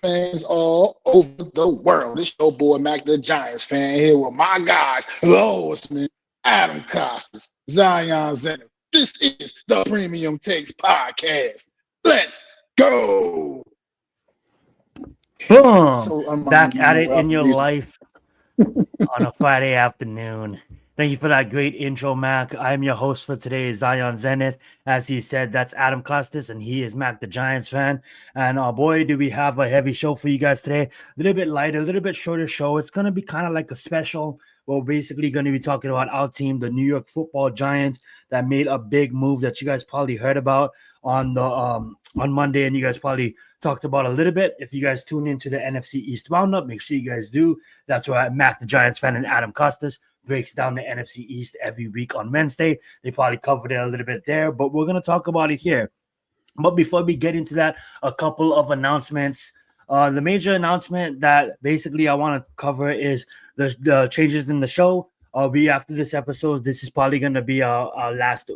fans all over the world. It's your boy Mac the Giants fan here with my guys, Lois Man, Adam Costas, Zion Zenith. This is the Premium Takes Podcast. Let's go. Boom! So Back at it in your music. life on a Friday afternoon. Thank you for that great intro, Mac. I'm your host for today, Zion Zenith. As he said, that's Adam Costas, and he is Mac the Giants fan. And boy, do we have a heavy show for you guys today. A little bit lighter, a little bit shorter show. It's going to be kind of like a special. We're basically going to be talking about our team, the New York Football Giants, that made a big move that you guys probably heard about on the on Monday, and you guys probably talked about a little bit. If you guys tune into the NFC East Roundup, make sure you guys do. That's why Mac the Giants fan and Adam Costas breaks down the NFC East every week on Wednesday. They probably covered it a little bit there, but we're going to talk about it here. But before we get into that, a couple of announcements. The major announcement that basically I want to cover is the changes in the show. After this episode, this is probably going to be our last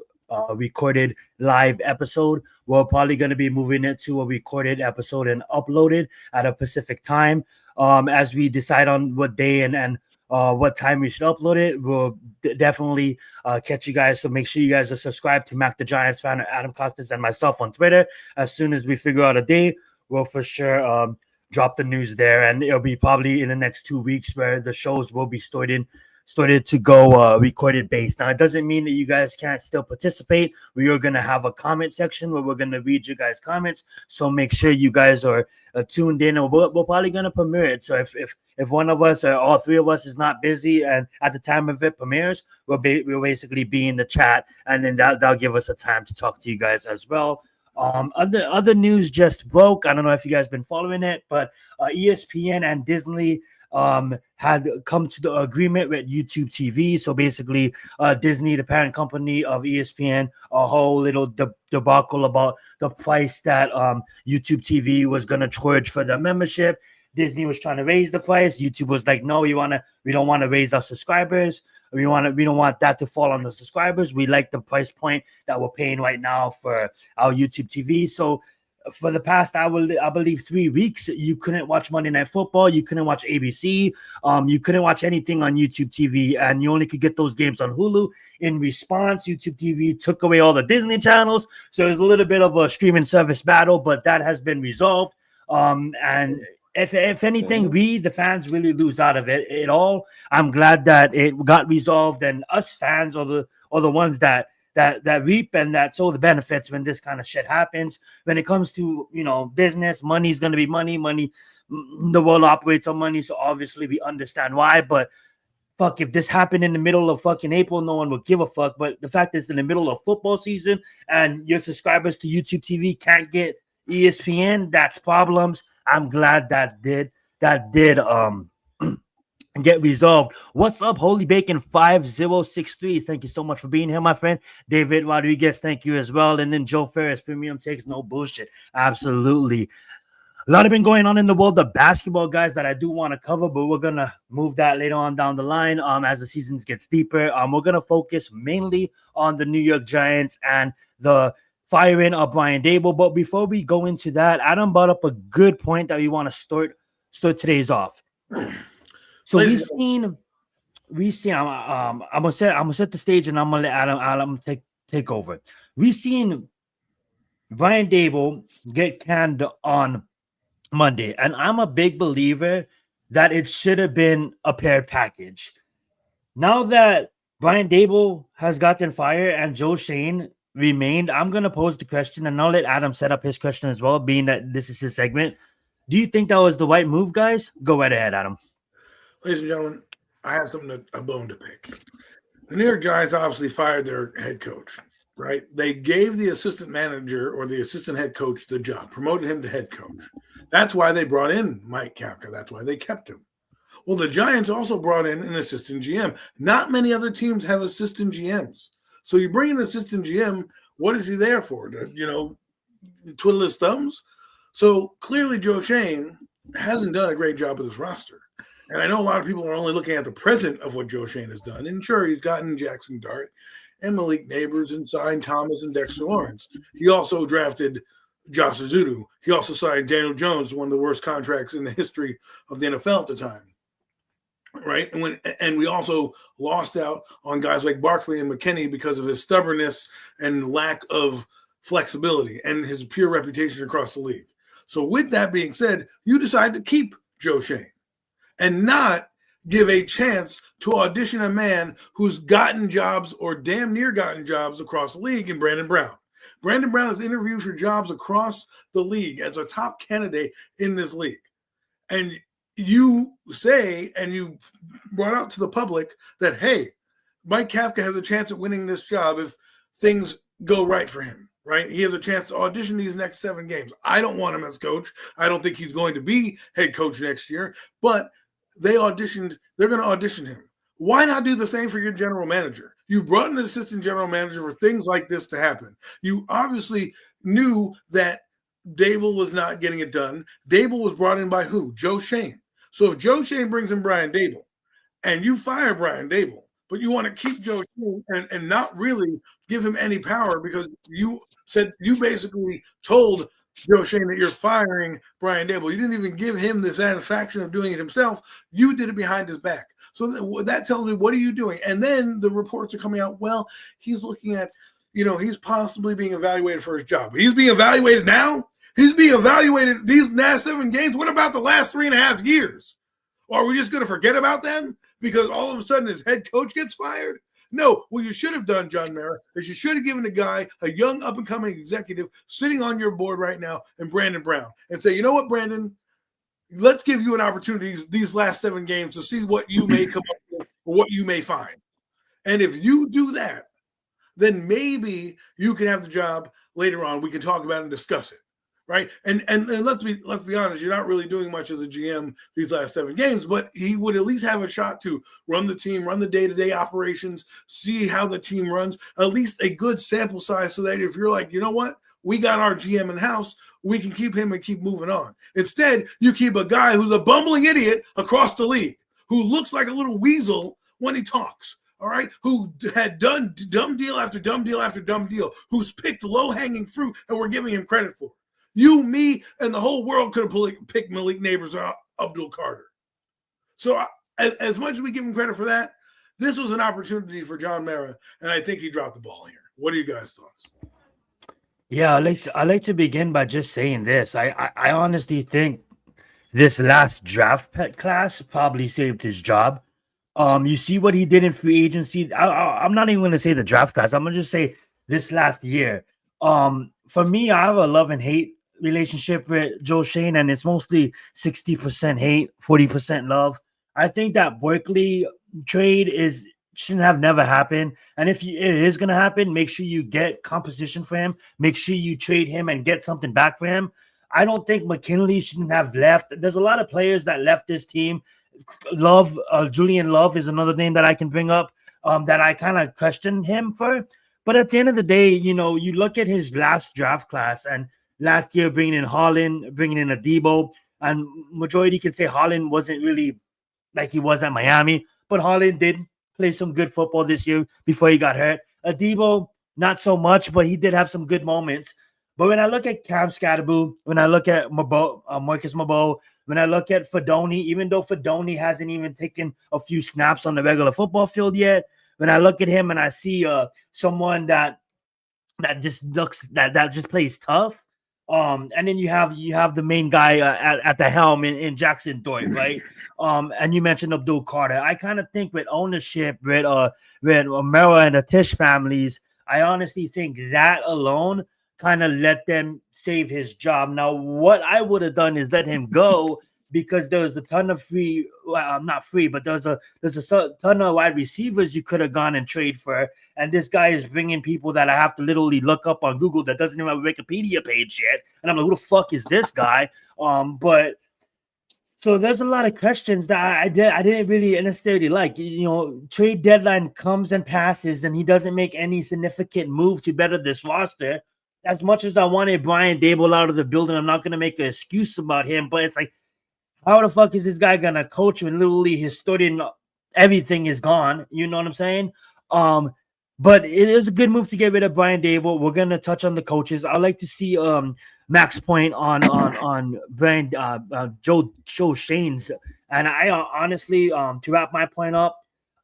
recorded live episode. We're probably going to be moving it to a recorded episode and uploaded at a Pacific time. As we decide on what day and what time we should upload it, we'll definitely catch you guys. So make sure you guys are subscribed to Mac the Giants fan, Adam Costas, and myself on Twitter. As soon as we figure out a day, we'll for sure drop the news there, and it'll be probably in the next 2 weeks where the shows will be started to go recorded based. Now, it doesn't mean that you guys can't still participate. We are going to have a comment section where we're going to read your guys' comments. So make sure you guys are tuned in, and we're probably going to premiere it. So if one of us or all three of us is not busy and at the time of it premieres, we'll basically be in the chat, and then that'll give us a time to talk to you guys as well. Other news just broke. I don't know if you guys been following it, but ESPN and Disney had come to the agreement with YouTube TV. So basically, Disney, the parent company of ESPN, a whole little debacle about the price that YouTube TV was going to charge for the membership. Disney was trying to raise the price. YouTube was like, no, we don't want to raise our subscribers. We don't want that to fall on the subscribers. We like the price point that we're paying right now for our YouTube TV. So for the past, I believe 3 weeks, you couldn't watch Monday Night Football. You couldn't watch ABC. You couldn't watch anything on YouTube TV, and you only could get those games on Hulu. In response, YouTube TV took away all the Disney channels. So there's a little bit of a streaming service battle, but that has been resolved. And if anything, we, the fans, really lose out of it all. I'm glad that it got resolved, and us fans are the ones that reap and that sow the benefits when this kind of shit happens. When it comes to, business, money is going to be money. The world operates on money, so obviously we understand why. But fuck, if this happened in the middle of fucking April, no one would give a fuck. But the fact is, in the middle of football season and your subscribers to YouTube TV can't get ESPN, that's problems. I'm glad that did get resolved. What's up, Holy Bacon 5063? Thank you so much for being here, my friend. David Rodriguez, thank you as well. And then Joe Ferris, Premium Takes, no bullshit. Absolutely. A lot has been going on in the world of basketball, guys, that I do want to cover, but we're going to move that later on down the line as the season gets deeper. We're going to focus mainly on the New York Giants and the firing of Brian Daboll. But before we go into that, Adam brought up a good point that we want to start today's off. So we've seen. I'm gonna set the stage, and I'm gonna let Adam take over. We've seen Brian Daboll get canned on Monday, and I'm a big believer that it should have been a paired package. Now that Brian Daboll has gotten fired and Joe Shane remained, I'm gonna pose the question, and I'll let Adam set up his question as well, being that this is his segment. Do you think that was the right move, guys? Go right ahead, Adam. Ladies and gentlemen, I have a bone to pick. The New York Giants obviously fired their head coach, right? They gave the assistant manager or the assistant head coach the job, promoted him to head coach. That's why they brought in Mike Kafka. That's why they kept him. Well, the Giants also brought in an assistant GM. Not many other teams have assistant GMs. So you bring an assistant GM, what is he there for? To, twiddle his thumbs? So clearly Joe Shane hasn't done a great job with his roster. And I know a lot of people are only looking at the present of what Joe Shane has done. And sure, he's gotten Jackson Dart and Malik Neighbors and signed Thomas and Dexter Lawrence. He also drafted Josh Azudu. He also signed Daniel Jones, one of the worst contracts in the history of the NFL at the time. Right. And we also lost out on guys like Barkley and McKinney because of his stubbornness and lack of flexibility and his pure reputation across the league. So with that being said, you decide to keep Joe Schoen and not give a chance to audition a man who's gotten jobs or damn near gotten jobs across the league in Brandon Brown. Brandon Brown has interviewed for jobs across the league as a top candidate in this league. And you say, and you brought out to the public that, hey, Mike Kafka has a chance at winning this job if things go right for him, right? He has a chance to audition these next 7 games. I don't want him as coach. I don't think he's going to be head coach next year, but they're going to audition him. Why not do the same for your general manager? You brought an assistant general manager for things like this to happen. You obviously knew that Dable was not getting it done. Dable was brought in by who? Joe Schoen. So if Joe Schoen brings in Brian Dable and you fire Brian Dable, but you want to keep Joe Schoen and not really give him any power because you basically told Joe Schoen that you're firing Brian Dable. You didn't even give him the satisfaction of doing it himself. You did it behind his back. So that tells me, what are you doing? And then the reports are coming out, well, he's looking at, he's possibly being evaluated for his job. He's being evaluated now? He's being evaluated these last 7 games. What about the last 3.5 years? Or are we just going to forget about them because all of a sudden his head coach gets fired? No, what you should have done, John Mara, is you should have given a guy, a young up-and-coming executive sitting on your board right now, and Brandon Brown, and say, you know what, Brandon, let's give you an opportunity these last 7 games to see what you may come up with or what you may find. And if you do that, then maybe you can have the job later on. We can talk about it and discuss it. Right. And let's be honest, you're not really doing much as a GM these last 7 games, but he would at least have a shot to run the team, run the day-to-day operations, see how the team runs, at least a good sample size so that if you're like, you know what, we got our GM in house, we can keep him and keep moving on. Instead, you keep a guy who's a bumbling idiot across the league, who looks like a little weasel when he talks. All right, who had done dumb deal after dumb deal after dumb deal, who's picked low-hanging fruit and we're giving him credit for. You, me, and the whole world could have picked Malik Neighbors or Abdul Carter. So as much as we give him credit for that, this was an opportunity for John Mara, and I think he dropped the ball here. What are you guys' thoughts? Yeah, I like to begin by just saying this. I honestly think this last draft class probably saved his job. You see what he did in free agency. I'm not even going to say the draft class. I'm going to just say this last year. For me, I have a love and hate relationship with Joe Schoen, and it's mostly 60% hate, 40% love. I think that Barkley trade shouldn't have never happened. And if it is going to happen, make sure you get compensation for him. Make sure you trade him and get something back for him. I don't think McKinley shouldn't have left. There's a lot of players that left this team. Julian Love is another name that I can bring up that I kind of questioned him for. But at the end of the day, you look at his last draft class and last year bringing in Holland, bringing in Adebo, and majority can say Holland wasn't really like he was at Miami, but Holland did play some good football this year before he got hurt. Adebo, not so much, but he did have some good moments. But when I look at Cam Scatterboo, when I look at Marcus Mabo, when I look at Fedoni, even though Fedoni hasn't even taken a few snaps on the regular football field yet, when I look at him and I see someone that just looks that just plays tough, and then you have the main guy at the helm in Jackson Thorpe, right? And you mentioned Abdul Carter. I kind of think with ownership, with Mera and the Tisch families, I honestly think that alone kind of let them save his job. Now, what I would have done is let him go because there was a ton of free, well, not free, but there's a ton of wide receivers you could have gone and trade for. And this guy is bringing people that I have to literally look up on Google that doesn't even have a Wikipedia page yet. And I'm like, who the fuck is this guy? But so there's a lot of questions that I didn't really necessarily like. Trade deadline comes and passes, and he doesn't make any significant move to better this roster. As much as I wanted Brian Dable out of the building, I'm not going to make an excuse about him, but it's like, how the fuck is this guy going to coach when literally his starting everything is gone? You know what I'm saying? But it is a good move to get rid of Brian Dable. We're gonna touch on the coaches. I'd like to see Max point on Brian Joe Shane's. And I honestly to wrap my point up,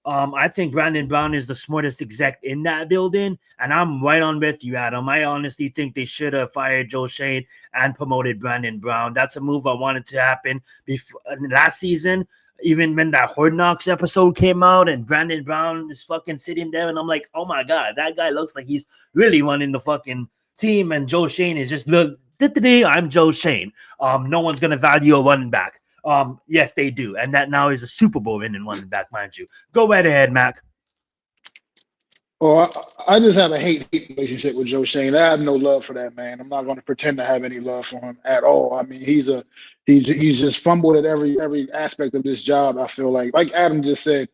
I think Brandon Brown is the smartest exec in that building, and I'm right on with you, Adam. I honestly think they should have fired Joe Shane and promoted Brandon Brown. That's a move I wanted to happen before last season. Even when that Hard Knocks episode came out and Brandon Brown is fucking sitting there, and I'm like, oh my god, that guy looks like he's really running the fucking team, and Joe Shane is just look. I'm Joe Shane. No one's gonna value a running back. Yes, they do, and that now is a Super Bowl winning running back, mind you. Go right ahead, Mac. Well, I just have a hate relationship with Joe Shane. I have no love for that man. I'm not going to pretend to have any love for him at all. I mean, he's just fumbled at every aspect of this job. I feel like Adam just said,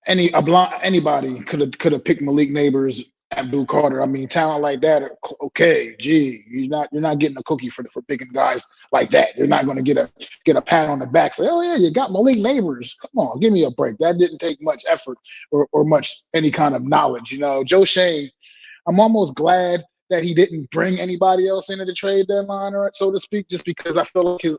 anybody could have picked Malik Neighbors, Abdul Carter. I mean, talent like that. Okay, gee, you're not getting a cookie for picking guys like that. You're not going to get a pat on the back. Say, oh yeah, you got Malik Neighbors. Come on, give me a break. That didn't take much effort or much any kind of knowledge. Joe Shane. I'm almost glad that he didn't bring anybody else into the trade deadline, or so to speak, just because I feel like his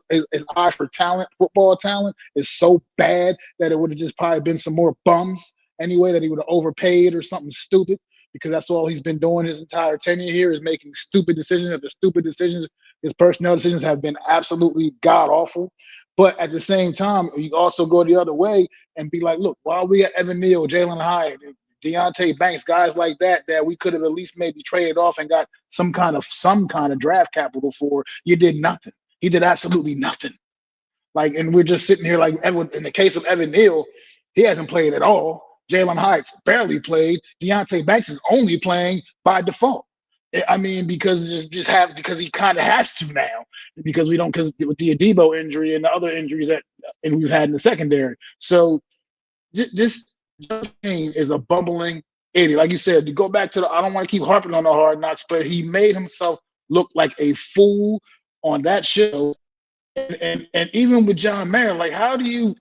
eye for talent, football talent, is so bad that it would have just probably been some more bums anyway, that he would have overpaid or something stupid, because that's all he's been doing his entire tenure here is making stupid decisions. After stupid decisions, his personnel decisions have been absolutely god-awful. But at the same time, you also go the other way and be like, look, while we got Evan Neal, Jalen Hyatt, Deontay Banks, guys like that we could have at least maybe traded off and got some kind of draft capital for, you did nothing. He did absolutely nothing. And we're just sitting here like, in the case of Evan Neal, he hasn't played at all. Jalen Hyatt's barely played. Deontay Banks is only playing by default. I mean, because he kind of has to now, because with the Adebo injury and the other injuries and we've had in the secondary. So this Shane is a bumbling idiot. Like you said, to go back to I don't want to keep harping on the Hard Knocks, but he made himself look like a fool on that show. And even with John Mayer, like, how do you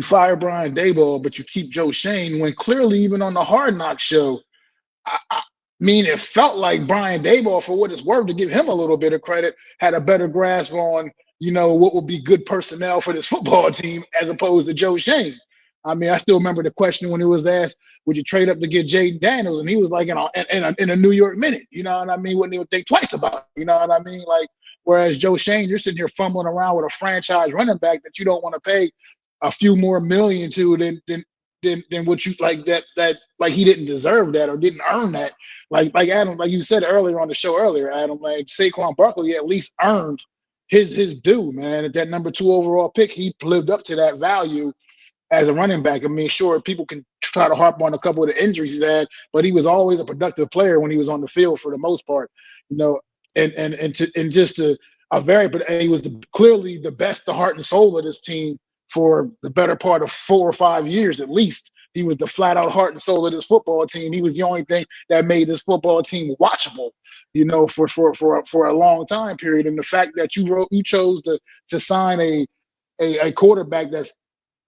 fire Brian Daboll, but you keep Joe Shane, when clearly even on the Hard Knocks show, I mean, it felt like Brian Daboll, for what it's worth, to give him a little bit of credit, had a better grasp on, what would be good personnel for this football team as opposed to Joe Shane. I mean, I still remember the question when it was asked, would you trade up to get Jaden Daniels? And he was like, in a New York minute, you know what I mean? Wouldn't even think twice about it, you know what I mean? Like, whereas Joe Shane, you're sitting here fumbling around with a franchise running back that you don't want to pay a few more million to than what you like, that like he didn't deserve that or didn't earn that. Like Adam, like you said earlier on the show Adam, like Saquon Barkley at least earned his due, man. At that number 2 overall pick, he lived up to that value as a running back. I mean, sure, people can try to harp on a couple of the injuries he's had, but he was always a productive player when he was on the field for the most part, and he was clearly the best, the heart and soul of this team for the better part of 4 or 5 years at least. He was the flat out heart and soul of this football team. He was the only thing that made this football team watchable, for a long time period. And the fact that you chose to sign a quarterback that's,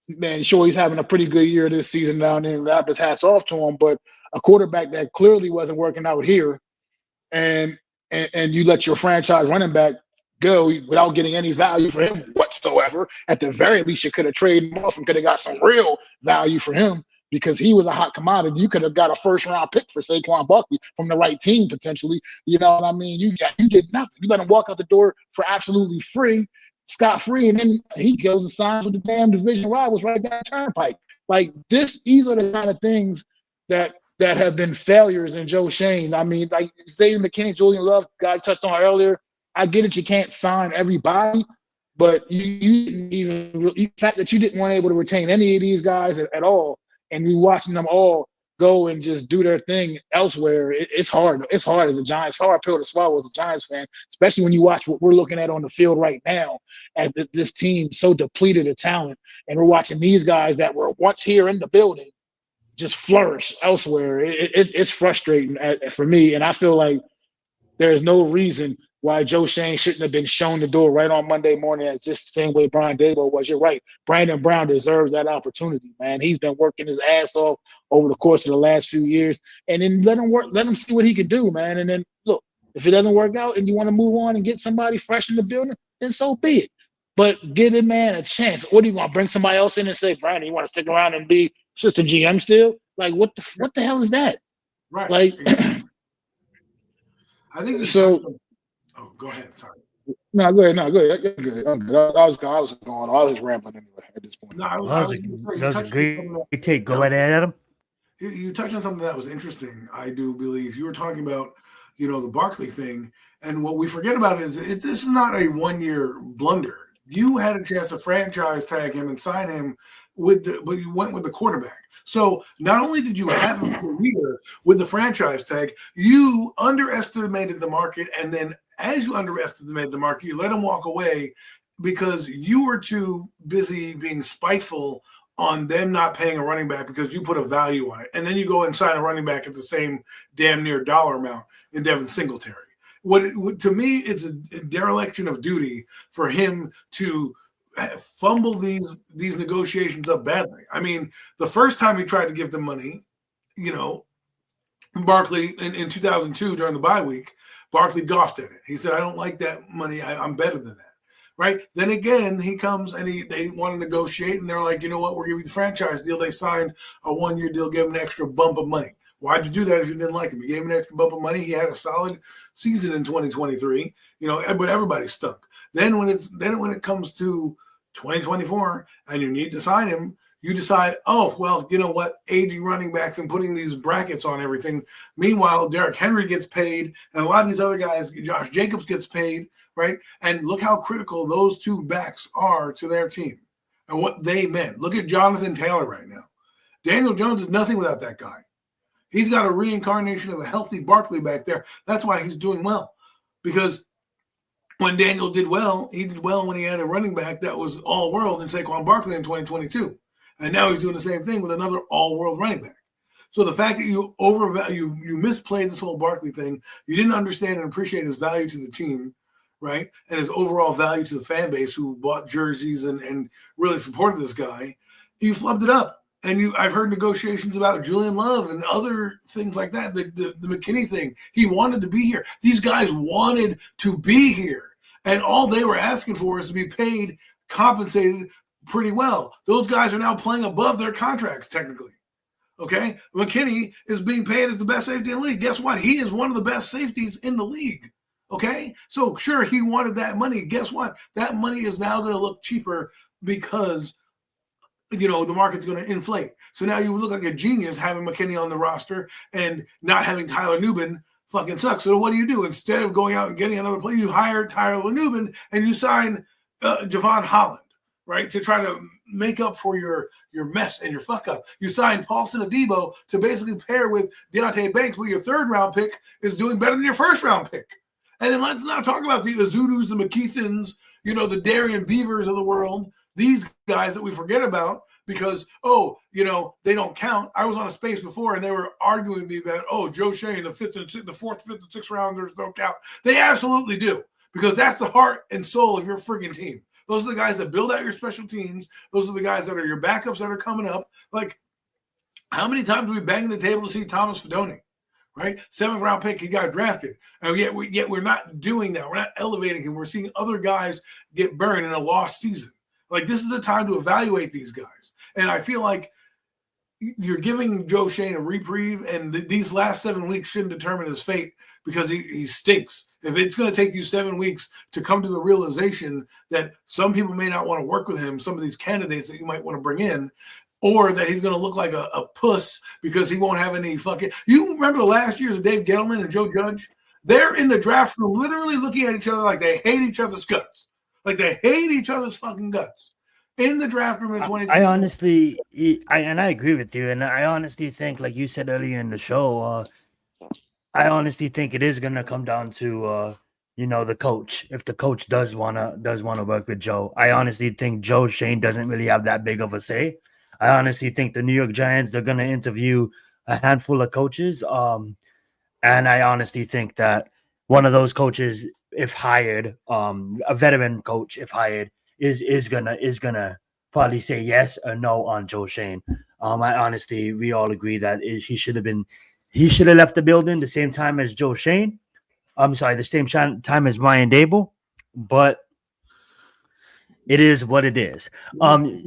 man, sure, he's having a pretty good year this season down there, and his hats off to him, but a quarterback that clearly wasn't working out here, and you let your franchise running back go without getting any value for him whatsoever. At the very least, you could have traded him off and could have got some real value for him, because he was a hot commodity. You could have got a first-round pick for Saquon Barkley from the right team potentially. You know what I mean? You did nothing. You let him walk out the door for absolutely free, scot-free, and then he goes and signs with the damn division rivals right down the turnpike. Like these are the kind of things that have been failures in Joe Shane. I mean, like Xavier McKinney, Julian Love, guy touched on earlier. I get it, you can't sign everybody, but you didn't even, the fact that you didn't want able to retain any of these guys at all, and you watching them all go and just do their thing elsewhere, it's hard. It's hard as a Giants, hard pill to swallow as a Giants fan, especially when you watch what we're looking at on the field right now, at this team so depleted of talent, and we're watching these guys that were once here in the building just flourish elsewhere. It's frustrating for me, and I feel like there's no reason why Joe Shane shouldn't have been shown the door right on Monday morning as just the same way Brian Daboll was. You're right. Brandon Brown deserves that opportunity, man. He's been working his ass off over the course of the last few years. And then let him see what he could do, man. And then look, if it doesn't work out and you want to move on and get somebody fresh in the building, then so be it. But give a man a chance. What are you going to bring somebody else in and say, Brandon, you want to stick around and be assistant GM still? Like, what the hell is that? Right. Like, I think so. Oh, go ahead. Sorry. No, go ahead. No, go ahead. You're good. I'm good. I was going. I was rambling anyway at this point. No, That was a great take. Go right ahead, Adam. You touched on something that was interesting. I do believe you were talking about, the Barkley thing, and what we forget about is this is not a 1-year blunder. You had a chance to franchise tag him and sign him but you went with the quarterback. So not only did you have a career with the franchise tag, you underestimated the market, and then as you underestimated the market, you let him walk away because you were too busy being spiteful on them not paying a running back because you put a value on it. And then you go and sign a running back at the same damn near dollar amount in Devin Singletary. What to me, it's a dereliction of duty for him to fumble these negotiations up badly. I mean, the first time he tried to give them money, Barkley in 2002 during the bye week, Barkley golfed at it. He said, I don't like that money. I'm better than that. Right. Then again, he comes and they want to negotiate, and they're like, you know what? We're giving you the franchise deal. They signed a 1-year deal, gave him an extra bump of money. Why'd you do that if you didn't like him? You gave him an extra bump of money. He had a solid season in 2023, but everybody stunk. Then when it comes to 2024 and you need to sign him, you decide, oh, well, you know what? Aging running backs and putting these brackets on everything. Meanwhile, Derrick Henry gets paid, and a lot of these other guys, Josh Jacobs gets paid, right? And look how critical those two backs are to their team and what they meant. Look at Jonathan Taylor right now. Daniel Jones is nothing without that guy. He's got a reincarnation of a healthy Barkley back there. That's why he's doing well. Because when Daniel did well, he did well when he had a running back that was all-world in Saquon Barkley in 2022. And now he's doing the same thing with another all-world running back. So the fact that you misplayed this whole Barkley thing, you didn't understand and appreciate his value to the team, right? And his overall value to the fan base who bought jerseys and really supported this guy, you flubbed it up. And I've heard negotiations about Julian Love and other things like that. The McKinney thing. He wanted to be here. These guys wanted to be here. And all they were asking for is to be paid, compensated pretty well. Those guys are now playing above their contracts, technically. Okay? McKinney is being paid as the best safety in the league. Guess what? He is one of the best safeties in the league. Okay? So, sure, he wanted that money. Guess what? That money is now going to look cheaper because the market's going to inflate. So now you look like a genius having McKinney on the roster and not having Tyler Nubin fucking sucks. So what do? Instead of going out and getting another player, you hire Tyler Nubin and you sign Javon Holland, right, to try to make up for your mess and your fuck up. You sign Paulson Adebo to basically pair with Deontay Banks, where your third-round pick is doing better than your first-round pick. And then let's not talk about the Azudus, the McKeithans, the Darian Beavers of the world, these guys that we forget about because, they don't count. I was on a space before and they were arguing with me about, Joe Shane, the fourth, fifth, and sixth rounders don't count. They absolutely do because that's the heart and soul of your friggin' team. Those are the guys that build out your special teams. Those are the guys that are your backups that are coming up. Like, how many times do we bang the table to see Thomas Fidone, right? 7th-round pick, he got drafted. And yet we're not doing that. We're not elevating him. We're seeing other guys get burned in a lost season. Like, this is the time to evaluate these guys. And I feel like you're giving Joe Shane a reprieve, and these last 7 weeks shouldn't determine his fate because he stinks. If it's going to take you 7 weeks to come to the realization that some people may not want to work with him, some of these candidates that you might want to bring in, or that he's going to look like a puss because he won't have any fucking – you remember the last years of Dave Gettleman and Joe Judge? They're in the draft room literally looking at each other like they hate each other's guts. Like they hate each other's fucking guts. In the draft room in 2020. I honestly, I agree with you, and I honestly think, like you said earlier in the show, I honestly think it is gonna come down to, the coach. If the coach does wanna work with Joe, I honestly think Joe Shane doesn't really have that big of a say. I honestly think the New York Giants are gonna interview a handful of coaches, and I honestly think that one of those coaches, if hired, a veteran coach, if hired, is gonna probably say yes or no on Joe Shane. We all agree that he should have left the building the same time as Joe Shane. I'm sorry, the same time as Ryan Dable, but it is what it is.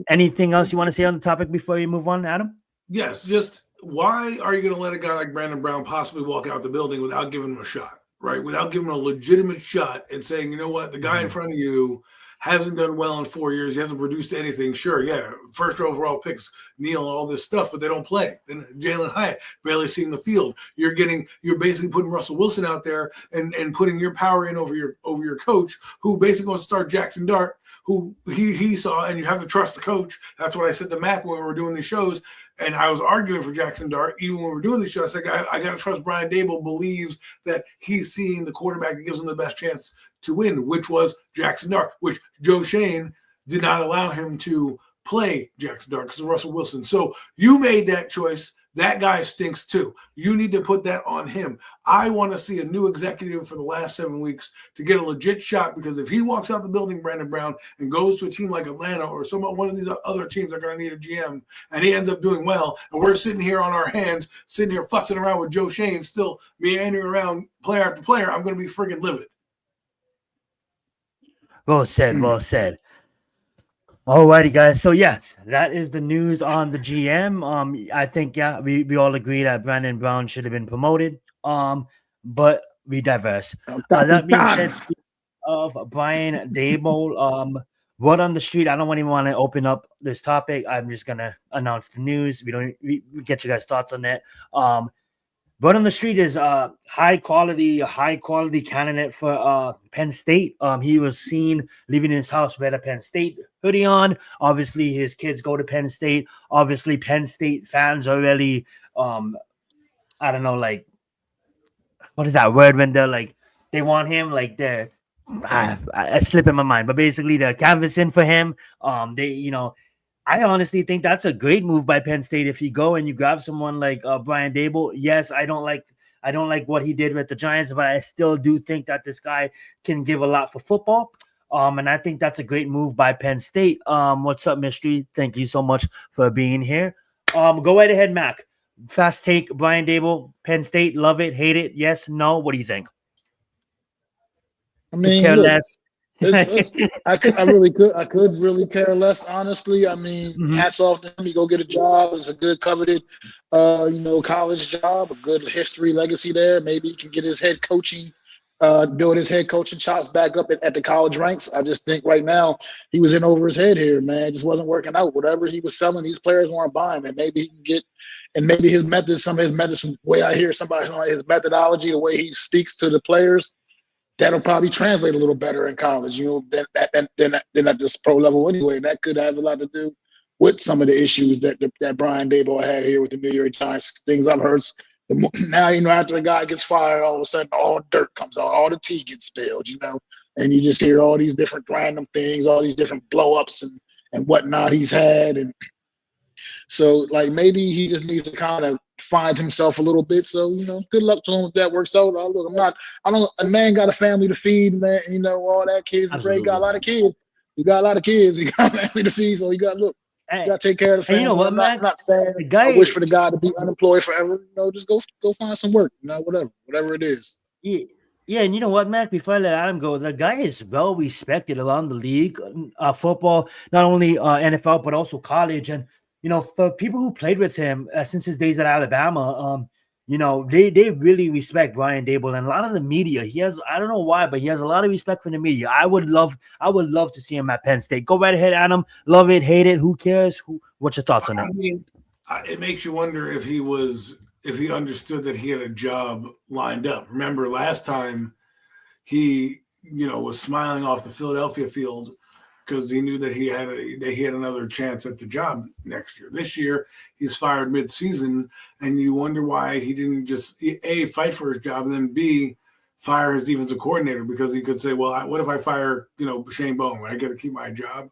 Anything else you want to say on the topic before you move on, Adam? Yes, just why are you going to let a guy like Brandon Brown possibly walk out the building without giving him a shot, right? Without giving him a legitimate shot and saying, you know what, the guy in front of you hasn't done well in 4 years. He hasn't produced anything. Sure, yeah, first overall picks, Neal, and all this stuff, but they don't play. Then Jalen Hyatt barely seeing the field. You're basically putting Russell Wilson out there and putting your power in over your coach, who basically wants to start Jackson Dart, who he saw, and you have to trust the coach. That's what I said to Mac when we were doing these shows. And I was arguing for Jackson Dart. Even when we were doing these shows, I said, I got to trust Brian Dable believes that he's seeing the quarterback that gives him the best chance to win, which was Jackson Dart, which Joe Shane did not allow him to play Jackson Dart because of Russell Wilson. So you made that choice. That guy stinks too. You need to put that on him. I want to see a new executive for the last 7 weeks to get a legit shot, because if he walks out the building, Brandon Brown, and goes to a team like Atlanta or one of these other teams that are going to need a GM, and he ends up doing well, and we're sitting here on our hands, sitting here fussing around with Joe Shane, still meandering around player after player, I'm going to be friggin' livid. Well said, well said. Alrighty, guys. So yes, that is the news on the GM. I think we all agree that Brandon Brown should have been promoted. But we diverse. That being said, speaking of Brian Dable, word on the street. I don't even want to open up this topic. I'm just gonna announce the news. We get you guys' thoughts on that. Word on the street is high quality candidate for Penn State. He was seen leaving his house with a Penn State hoodie on. Obviously, his kids go to Penn State. Obviously, Penn State fans are really, I don't know, like, what is that word when they're like, they want him, like they're, I slip in my mind, but basically they're canvassing for him. I honestly think that's a great move by Penn State. If you go and you grab someone like Brian Dable, yes, I don't like what he did with the Giants, but I still do think that this guy can give a lot for football. And I think that's a great move by Penn State. What's up, Mystery? Thank you so much for being here. Go right ahead, Mac. Fast take, Brian Dable, Penn State, love it, hate it, yes, no. What do you think? I mean, care look, less. I could really care less, honestly. I mean, hats off to him. He go get a job. It's a good coveted, college job, a good history legacy there. Maybe he can get his head coaching, build his head coaching chops back up at the college ranks. I just think right now he was in over his head here, man. It just wasn't working out. Whatever he was selling, these players weren't buying, and maybe he can get, and maybe his methods, some of his methods, from the way I hear somebody on his methodology, the way he speaks to the players, that'll probably translate a little better in college, than at this pro level anyway. That could have a lot to do with some of the issues that Brian Dable had here with the New York Giants. Things I've heard. Now, after a guy gets fired, all of a sudden all dirt comes out, all the tea gets spilled, and you just hear all these different random things, all these different blow-ups and whatnot he's had. And so, like, maybe he just needs to kind of find himself a little bit. So, good luck to him if that works out. A man got a family to feed, man. All that kids are great. Got a lot of kids. He got a lot of kids. He got a family to feed. So you got to take care of the family. You know what, man? I'm not saying I wish for the guy to be unemployed forever. Just go find some work. Whatever it is. Yeah, and you know what, Mac? Before I let Adam go, the guy is well respected around the league, football, not only NFL but also college. And for people who played with him since his days at Alabama, they really respect Brian Dable, and a lot of the media. He has, I don't know why, but he has a lot of respect for the media. I would love to see him at Penn State. Go right ahead, Adam. Love it, hate it. Who cares? What's your thoughts on that? I mean, it makes you wonder if he understood that he had a job lined up. Remember last time he, was smiling off the Philadelphia field because he knew that he had another chance at the job next year. This year, he's fired mid-season, and you wonder why he didn't just A, fight for his job, and then B, fire his defensive coordinator, because he could say, well, what if I fire, Shane Bowen? I got to keep my job.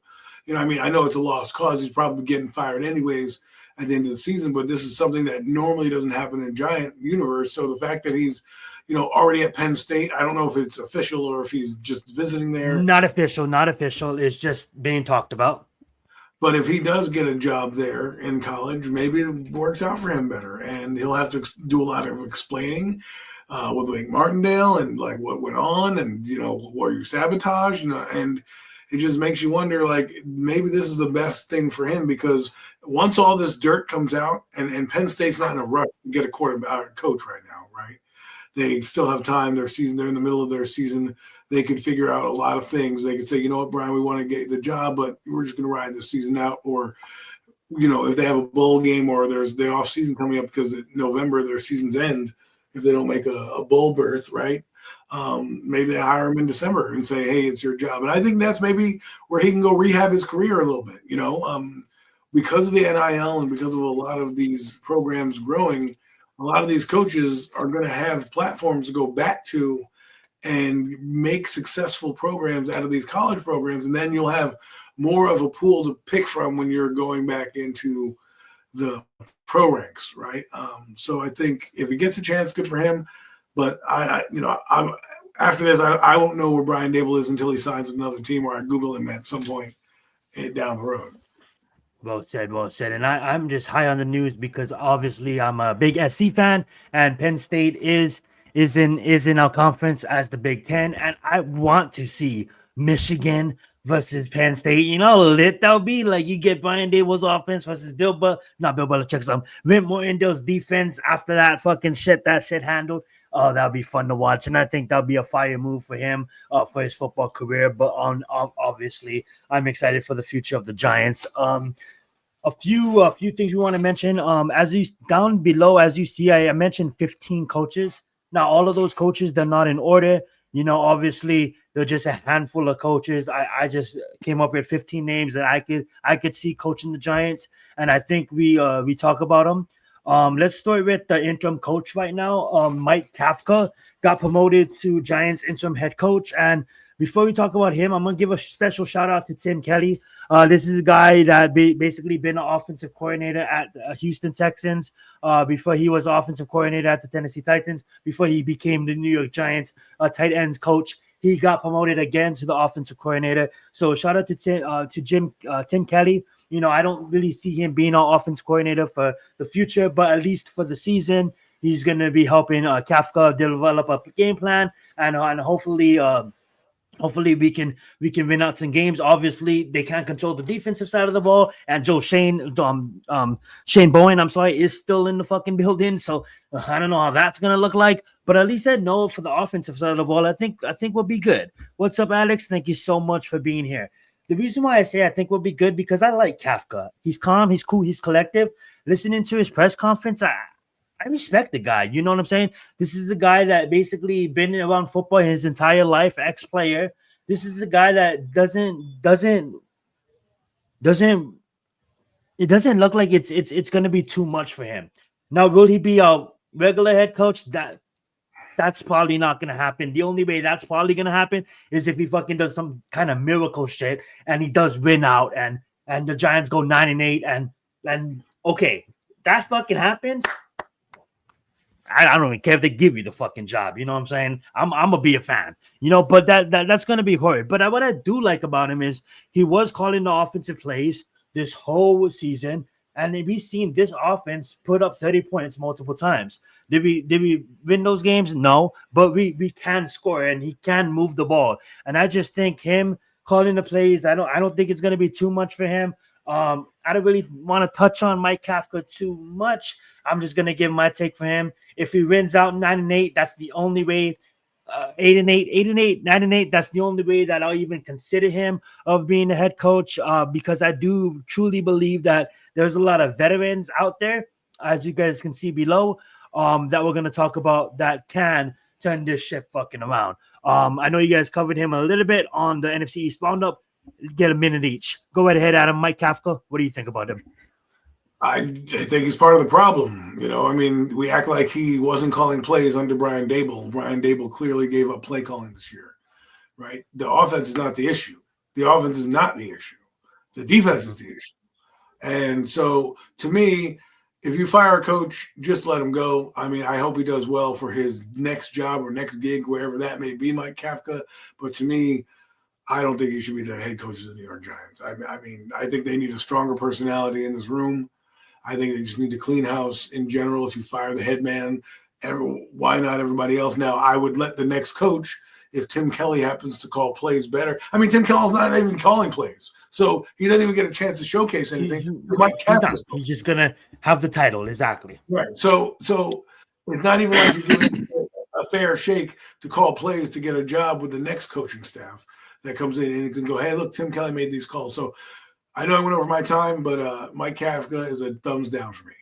I know it's a lost cause. He's probably getting fired anyways at the end of the season, but this is something that normally doesn't happen in Giant universe. So the fact that he's, already at Penn State. I don't know if it's official or if he's just visiting there. Not official, not official. It's just being talked about. But if he does get a job there in college, maybe it works out for him better, and he'll have to do a lot of explaining with Wake Martindale and like what went on, and were you sabotaged, and it just makes you wonder, like, maybe this is the best thing for him, because once all this dirt comes out, and Penn State's not in a rush to get a quarterback coach right now, right? They still have time. They're in the middle of their season. They could figure out a lot of things. They could say, you know what, Brian, we want to get the job, but we're just going to ride this season out. Or, if they have a bowl game or there's the off season coming up, because in November their seasons end if they don't make a bowl berth, right? Maybe they hire him in December and say, hey, it's your job. And I think that's maybe where he can go rehab his career a little bit, because of the NIL and because of a lot of these programs growing. A lot of these coaches are going to have platforms to go back to and make successful programs out of these college programs. And then you'll have more of a pool to pick from when you're going back into the pro ranks, right? So I think if he gets a chance, good for him. But I'm after this, I won't know where Brian Dable is until he signs with another team, or I Google him at some point down the road. Well said, well said. And I'm just high on the news because obviously I'm a big SC fan, and Penn State is in our conference as the Big Ten, and I want to see Michigan versus Penn State. You know how lit that'll be? Like, you get Brian Dable's offense versus not Bill Belichick's, Rent Mortendale's defense after that shit handled. Oh, that'll be fun to watch, and I think that'll be a fire move for him for his football career. But obviously, I'm excited for the future of the Giants. A few things we want to mention. As you down below, as you see, I mentioned 15 coaches. Now, all of those coaches, they're not in order. Obviously, they're just a handful of coaches. I just came up with 15 names that I could see coaching the Giants, and I think we talk about them. Let's start with the interim coach right now. Mike Kafka got promoted to Giants interim head coach. And before we talk about him, I'm going to give a special shout out to Tim Kelly. This is a guy that basically been an offensive coordinator at Houston Texans before he was offensive coordinator at the Tennessee Titans, before he became the New York Giants tight ends coach. He got promoted again to the offensive coordinator. So shout out to Tim Kelly. I don't really see him being our offense coordinator for the future, but at least for the season, he's going to be helping Kafka develop a game plan, and hopefully we can win out some games. Obviously, they can't control the defensive side of the ball, and Shane Bowen, is still in the fucking building. So I don't know how that's gonna look like, but at least I know for the offensive side of the ball, I think we'll be good. What's up, Alex? Thank you so much for being here. The reason why I say I think we'll be good, because I like Kafka. He's calm, he's cool, he's collective. Listening to his press conference, I respect the guy. You know what I'm saying? This is the guy that basically been around football his entire life, ex-player. This is the guy that doesn't it doesn't look like it's going to be too much for him. Now, will he be a regular head coach? That's probably not going to happen. The only way that's probably going to happen is if he fucking does some kind of miracle shit and he does win out and the Giants go 9-8 and okay, that fucking happens. I don't even care if they give you the fucking job. You know what I'm saying? I'm gonna be a fan. But that's gonna be hard. But what I do like about him is he was calling the offensive plays this whole season, and we've seen this offense put up 30 points multiple times. Did we win those games? No, but we can score, and he can move the ball. And I just think him calling the plays, I don't think it's gonna be too much for him. I don't really want to touch on Mike Kafka too much. I'm just gonna give my take for him. If he wins out 9-8, that's the only way. 8-8, 9-8. That's the only way that I'll even consider him of being the head coach. Because I do truly believe that there's a lot of veterans out there, as you guys can see below, that we're gonna talk about that can turn this ship fucking around. I know you guys covered him a little bit on the NFC East Roundup. Get a minute each. Go right ahead, Adam. Mike Kafka, what do you think about him? I think he's part of the problem. We act like he wasn't calling plays under Brian Dable. Brian Dable clearly gave up play calling this year, right? The offense is not the issue. The offense is not the issue. The defense is the issue. And so, to me, if you fire a coach, just let him go. I mean, I hope he does well for his next job or next gig, wherever that may be, Mike Kafka. But to me, I don't think he should be the head coach of the New York Giants. I mean, I think they need a stronger personality in this room. I think they just need to clean house in general. If you fire the head man, why not everybody else? Now, I would let the next coach, if Tim Kelly happens to call plays better. I mean, Tim Kelly's not even calling plays, so he doesn't even get a chance to showcase anything. He's just going to have the title, exactly. Right. So it's not even like you're giving a fair shake to call plays to get a job with the next coaching staff that comes in and you can go, hey, look, Tim Kelly made these calls. So I know I went over my time, but Mike Kafka is a thumbs down for me.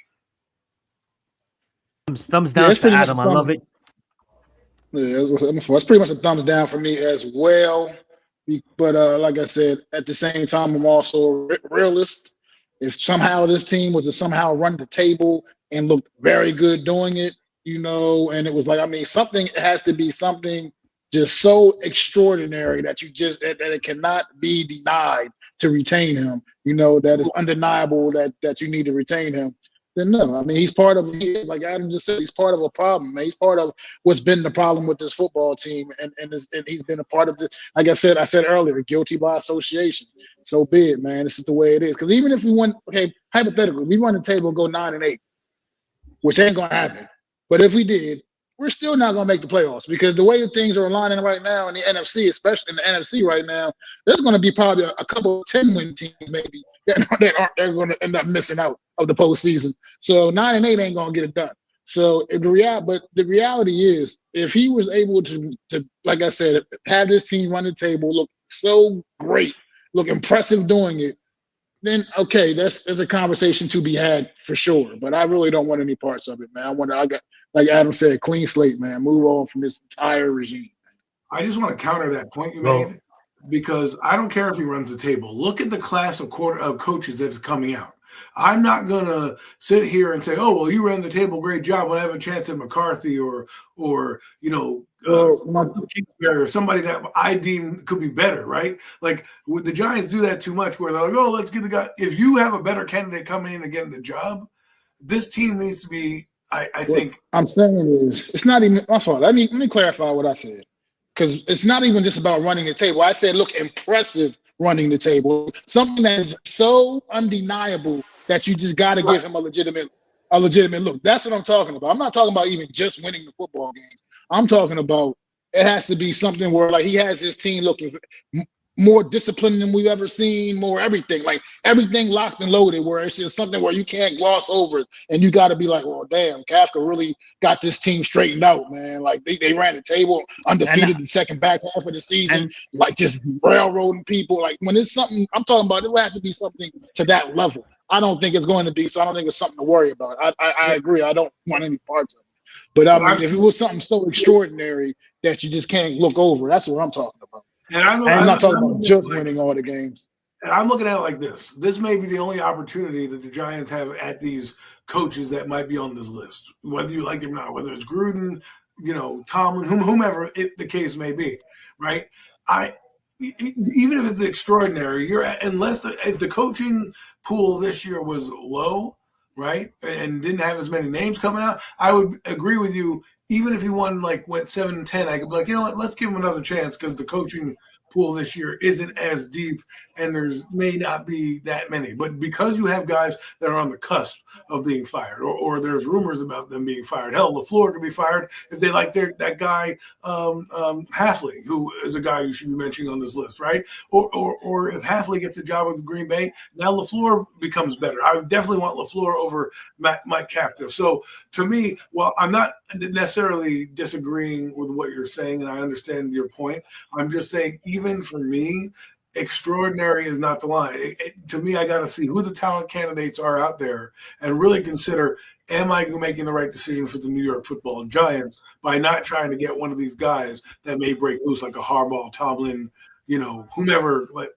Thumbs down for Adam. I love it. Yeah, it's pretty much a thumbs down for me as well. But like I said, at the same time, I'm also a realist. If somehow this team was to somehow run the table and look very good doing it, and it was like, I mean, it has to be something just so extraordinary that that it cannot be denied to retain him, that is undeniable that you need to retain him. Then no, I mean, he's part of, like Adam just said, he's part of a problem, man. He's part of what's been the problem with this football team, and he's been a part of this. Like I said earlier, guilty by association. So be it, man. This is the way it is. Because even if we won, okay, hypothetically, we run the table and go 9-8, which ain't gonna happen. But if we did, we're still not going to make the playoffs because the way things are aligning right now in the NFC, especially in the NFC right now, there's going to be probably a couple of 10-win teams maybe that they're going to end up missing out of the postseason. So 9-8 ain't going to get it done. So the reality is, if he was able to, like I said, have this team run the table, look so great, look impressive doing it, then okay, there's a conversation to be had for sure. But I really don't want any parts of it, man. I got, like Adam said, clean slate, man. Move on from this entire regime. I just want to counter that point you made because I don't care if he runs the table. Look at the class of coaches that is coming out. I'm not going to sit here and say, oh, well, you ran the table, great job. When I have a chance at McCarthy or somebody that I deem could be better, right? Like, would the Giants do that too much where they're like, oh, let's get the guy. If you have a better candidate coming in and getting the job, this team needs to be, I think. I'm saying is, it's not even, my fault. Let me clarify what I said. Because it's not even just about running the table. I said, look, impressive running the table. Something that is so undeniable that you just got to give him a legitimate look. That's what I'm talking about. I'm not talking about even just winning the football games. I'm talking about it has to be something where, like, he has his team looking more disciplined than we've ever seen, more everything, like everything locked and loaded, where it's just something where you can't gloss over it. And you got to be like, well, damn, Kafka really got this team straightened out, man. Like they ran the table undefeated the second back half of the season, like just railroading people. Like when it's something I'm talking about, it will have to be something to that level. I don't think it's going to be, so I don't think it's something to worry about. I agree. I don't want any parts of it. But I mean, if it was something so extraordinary that you just can't look over, that's what I'm talking about. And I'm not talking about just winning all the games. And I'm looking at it like this. This may be the only opportunity that the Giants have at these coaches that might be on this list, whether you like it or not, whether it's Gruden, Tomlin, whomever the case may be, right? Even if it's extraordinary, if the coaching pool this year was low, right, and didn't have as many names coming out, I would agree with you. Even if he went 7-10, I could be like, you know what, let's give him another chance because the coaching pool this year isn't as deep and there's may not be that many. But because you have guys that are on the cusp of being fired or there's rumors about them being fired. Hell, LaFleur could be fired if they like that guy Halfley, who is a guy you should be mentioning on this list, right? Or if Halfley gets a job with Green Bay, now LaFleur becomes better. I would definitely want LaFleur over Mike Kafka. So to me, while I'm not necessarily disagreeing with what you're saying, and I understand your point, I'm just saying even for me, extraordinary is not the line. To me, I got to see who the talent candidates are out there and really consider, am I making the right decision for the New York Football Giants by not trying to get one of these guys that may break loose like a Harbaugh, Tomlin, whomever, like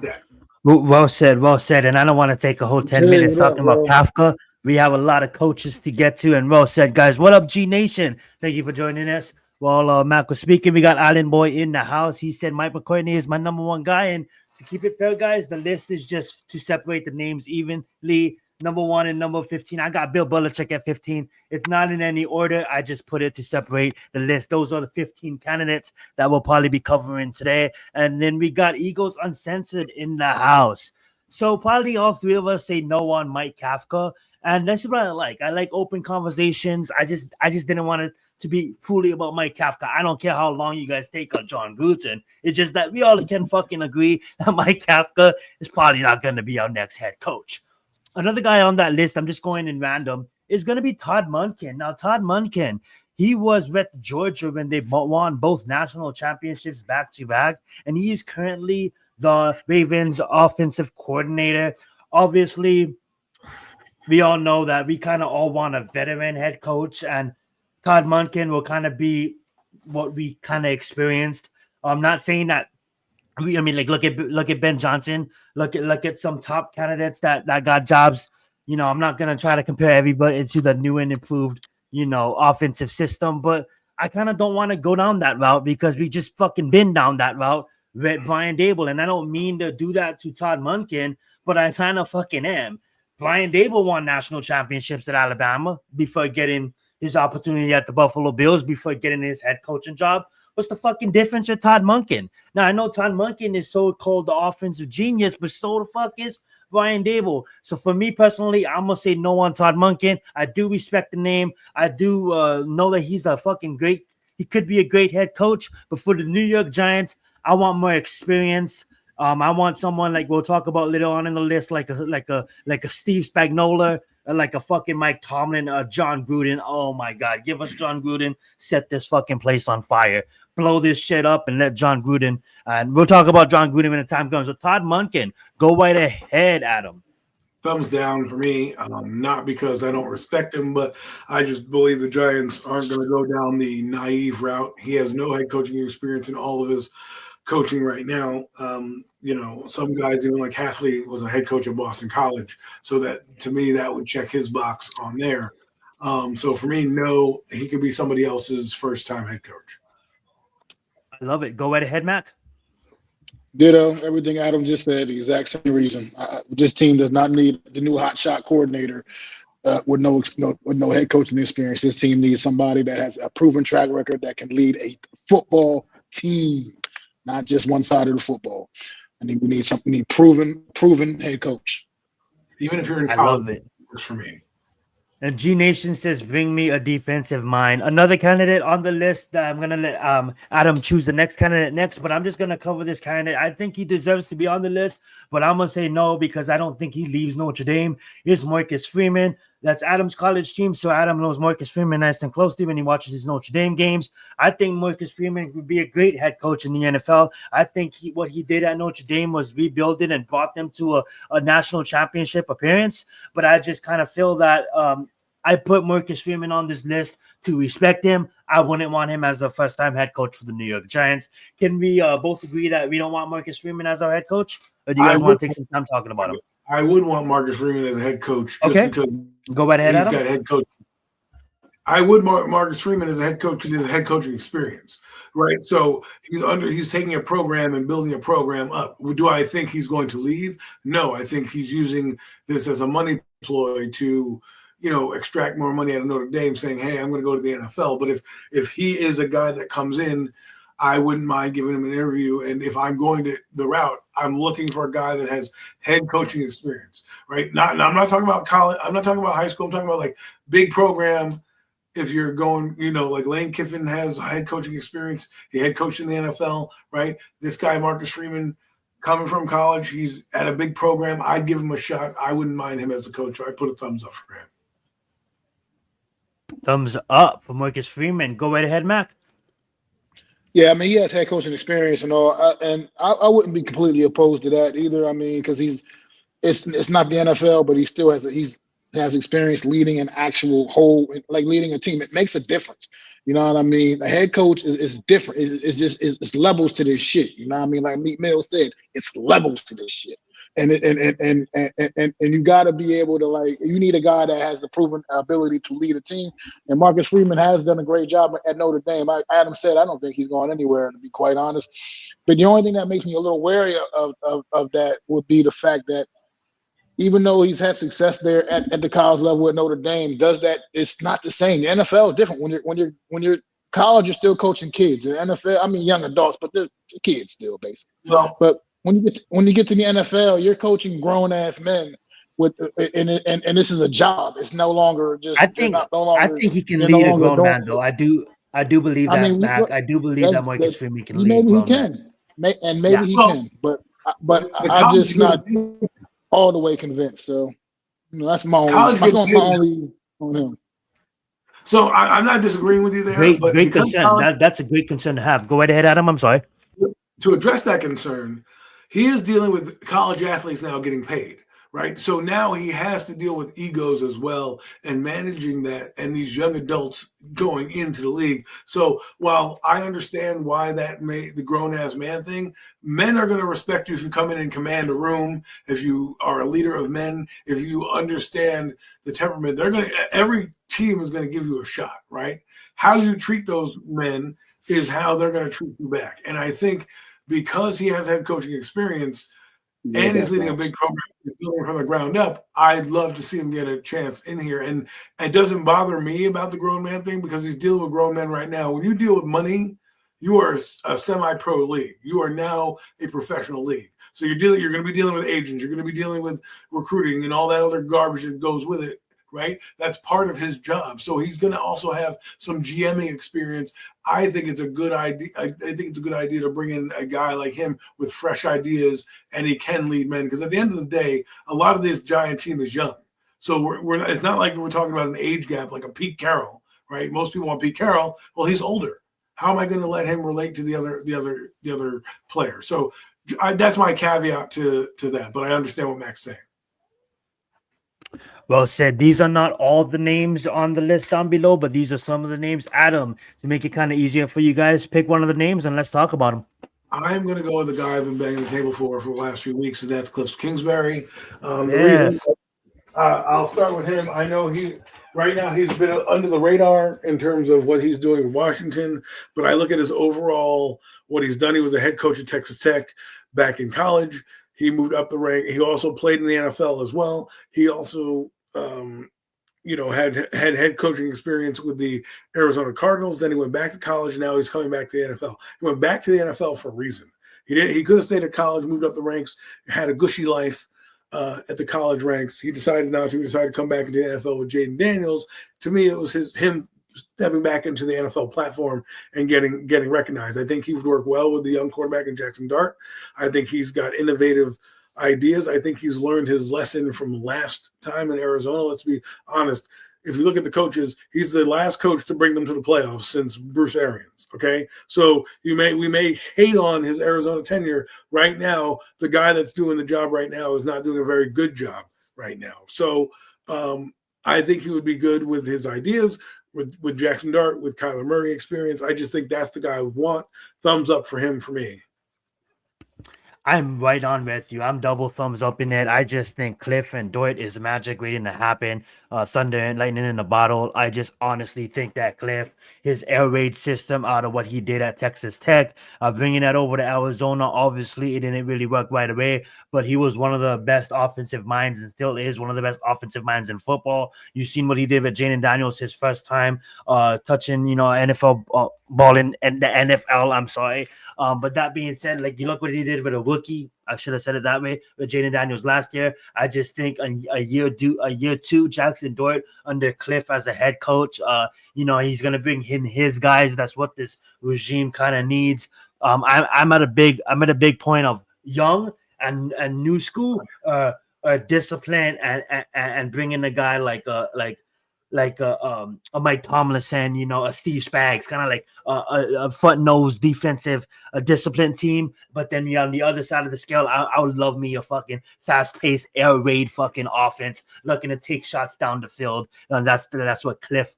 that. Well said. And I don't want to take a whole 10 minutes talking about Kafka. We have a lot of coaches to get to, and well said, guys. What up, G Nation? Thank you for joining us. While Mac was speaking, we got Allen Boy in the house. He said Mike McCartney is my number one guy. And to keep it fair, guys, the list is just to separate the names evenly. number 1 and number 15. I got Bill Belichick at 15. It's not in any order. I just put it to separate the list. Those are the 15 candidates that we'll probably be covering today. And then we got Eagles Uncensored in the house. So probably all three of us say no on Mike Kafka. And that's what I like. I like open conversations. I just didn't want it to be fully about Mike Kafka. I don't care how long you guys take on John Gruden. It's just that we all can fucking agree that Mike Kafka is probably not going to be our next head coach. Another guy on that list, I'm just going in random, is going to be Todd Monken. Now, Todd Monken, he was with Georgia when they won both national championships back-to-back, and he is currently the Ravens offensive coordinator. Obviously, we all know that we kind of all want a veteran head coach, and Todd Monken will kind of be what we kind of experienced. I'm not saying that. I mean, like look at Ben Johnson. Look at some top candidates that got jobs. You know, I'm not gonna try to compare everybody to the new and improved, offensive system, but I kind of don't want to go down that route because we just fucking been down that route with Brian Dable, and I don't mean to do that to Todd Monken, but I kind of fucking am. Brian Dable won national championships at Alabama before getting his opportunity at the Buffalo Bills, before getting his head coaching job. What's the fucking difference with Todd Monken? Now, I know Todd Monken is so-called the offensive genius, but so the fuck is Brian Dable. So for me personally, I'm going to say no on Todd Monken. I do respect the name. I do know that he's a fucking great – he could be a great head coach. But for the New York Giants, I want more experience. I want someone like we'll talk about later on in the list, like a Steve Spagnuolo, like a fucking Mike Tomlin, John Gruden. Oh my God, give us John Gruden, set this fucking place on fire, blow this shit up, and let John Gruden. And we'll talk about John Gruden when the time comes. So Todd Monken, go right ahead, Adam. Thumbs down for me. Not because I don't respect him, but I just believe the Giants aren't going to go down the naive route. He has no head coaching experience in all of his coaching right now. Some guys, even like Hafley, was a head coach at Boston College. So that, to me, that would check his box on there. So for me, no, he could be somebody else's first-time head coach. I love it. Go right ahead, Mac. Ditto. Everything Adam just said, the exact same reason. This team does not need the new hotshot coordinator with no head coaching experience. This team needs somebody that has a proven track record that can lead a football team, not just one side of the football. I think we need proven head coach. Even if you're in college, I love it. Works for me. And G Nation says, bring me a defensive mind. Another candidate on the list that I'm going to let Adam choose the next candidate next, but I'm just going to cover this candidate. I think he deserves to be on the list, but I'm going to say no because I don't think he leaves Notre Dame. It's Marcus Freeman. That's Adam's college team, so Adam knows Marcus Freeman nice and closely when he watches his Notre Dame games. I think Marcus Freeman would be a great head coach in the NFL. I think what he did at Notre Dame was rebuild it and brought them to a national championship appearance, but I just kind of feel that I put Marcus Freeman on this list to respect him. I wouldn't want him as a first-time head coach for the New York Giants. Can we both agree that we don't want Marcus Freeman as our head coach? Or do you guys want to take some time talking about him? I would want Marcus Freeman as a head coach just because go right ahead, he's got head coach. I would Marcus Freeman as a head coach because he has a head coaching experience, right? So he's taking a program and building a program up. Do I think he's going to leave? No, I think he's using this as a money ploy to extract more money out of Notre Dame, saying, hey, I'm going to go to the NFL. But if he is a guy that comes in, I wouldn't mind giving him an interview. And if I'm going to the route, I'm looking for a guy that has head coaching experience, right? I'm not talking about college. I'm not talking about high school. I'm talking about like big program. If you're going, like Lane Kiffin has head coaching experience. He head coached in the NFL, right? This guy, Marcus Freeman, coming from college, he's at a big program. I'd give him a shot. I wouldn't mind him as a coach. I'd put a thumbs up for him. Thumbs up for Marcus Freeman. Go right ahead, Mac. Yeah, I mean, he has head coaching experience and all, and I wouldn't be completely opposed to that either. I mean, because it's not the NFL, but he still has experience leading an actual whole, like leading a team. It makes a difference. You know what I mean? A head coach is different. It's levels to this shit. You know what I mean? Like Meek Mill said, it's levels to this shit. And you got to be able to you need a guy that has the proven ability to lead a team. And Marcus Freeman has done a great job at Notre Dame. Adam said, I don't think he's going anywhere, to be quite honest. But the only thing that makes me a little wary of that would be the fact that even though he's had success there at the college level at Notre Dame, does that? It's not the same. The NFL is different. When you're college, you're still coaching kids. The NFL, I mean, young adults, but they're kids still, basically. Well, But when you get to the NFL, you're coaching grown ass men with and this is a job. It's no longer just I they're think not no I longer think he can they're no lead a longer grown doing man though. it. I do believe I that, mean, Mac. I do believe that Marcus that's Freeman can lead a maybe he grown man. can, and Yeah. maybe he well, can, but the I'm college just not all the way convinced. So that's my college my gets paid. only on him. So I'm not disagreeing with you there, Great but because concern. college, That's a great concern to have. Go right ahead, Adam. I'm sorry. to address that concern, he is dealing with college athletes now getting paid, right? So now he has to deal with egos as well and managing that and these young adults going into the league. So while I understand why the grown ass man thing, men are going to respect you if you come in and command a room, if you are a leader of men, if you understand the temperament. Every team is going to give you a shot, right? How you treat those men is how they're going to treat you back. And I think because he has head coaching experience and he's leading a big program, he's building from the ground up, I'd love to see him get a chance in here. And it doesn't bother me about the grown man thing because he's dealing with grown men right now. When you deal with money, you are a semi-pro league. You are now a professional league. So you're going to be dealing with agents. You're going to be dealing with recruiting and all that other garbage that goes with it. Right? That's part of his job. So he's going to also have some GMing experience. I think it's a good idea. I think it's a good idea to bring in a guy like him with fresh ideas, and he can lead men. Because at the end of the day, a lot of this Giant team is young. So we're not, it's not like we're talking about an age gap like a Pete Carroll, right? Most people want Pete Carroll. Well, he's older. How am I going to let him relate to the other player? So that's my caveat to that. But I understand what Mac's saying. Well said. These are not all the names on the list down below, but these are some of the names. Adam, to make it kind of easier for you guys, pick one of the names and let's talk about them. I'm going to go with the guy I've been banging the table for the last few weeks, and that's Cliff Kingsbury. I'll start with him. I know right now he's been under the radar in terms of what he's doing in Washington, but I look at his overall, what he's done. He was a head coach at Texas Tech back in college. He moved up the rank. He also played in the NFL as well. He also, had head coaching experience with the Arizona Cardinals. Then he went back to college. Now he's coming back to the NFL. He went back to the NFL for a reason. He could have stayed at college, moved up the ranks, had a gushy life at the college ranks. He decided not to. He decided to come back into the NFL with Jaden Daniels. To me, it was him stepping back into the NFL platform and getting recognized. I think he would work well with the young quarterback in Jackson Dart. I think he's got innovative ideas. I think he's learned his lesson from last time in Arizona. Let's be honest. If you look at the coaches, he's the last coach to bring them to the playoffs since Bruce Arians. Okay, so we may hate on his Arizona tenure right now. The guy that's doing the job right now is not doing a very good job right now. So I think he would be good with his ideas. With Jackson Dart, with Kyler Murray experience. I just think that's the guy I would want. Thumbs up for him for me. I'm right on with you. I'm double thumbs up in it. I just think Cliff and Dort is magic waiting to happen. Thunder and lightning in a bottle. I just honestly think that Cliff, his air raid system out of what he did at Texas Tech, bringing that over to Arizona, obviously it didn't really work right away, but he was one of the best offensive minds and still is one of the best offensive minds in football. You've seen what he did with Jaden Daniels his first time touching, NFL ball in the NFL. I'm sorry. But that being said, like you look what he did with a rookie. I should have said it that way with Jaden Daniels last year. I just think a year two, Jackson Dort under Cliff as a head coach. He's gonna bring in his guys. That's what this regime kind of needs. I'm at a big point of young and new school, discipline and bringing a guy like a Mike Tomlinson, a Steve Spags, kind of like a front-nosed defensive, disciplined team. But then on the other side of the scale, I would love me a fucking fast-paced air raid fucking offense, looking to take shots down the field. And that's what Cliff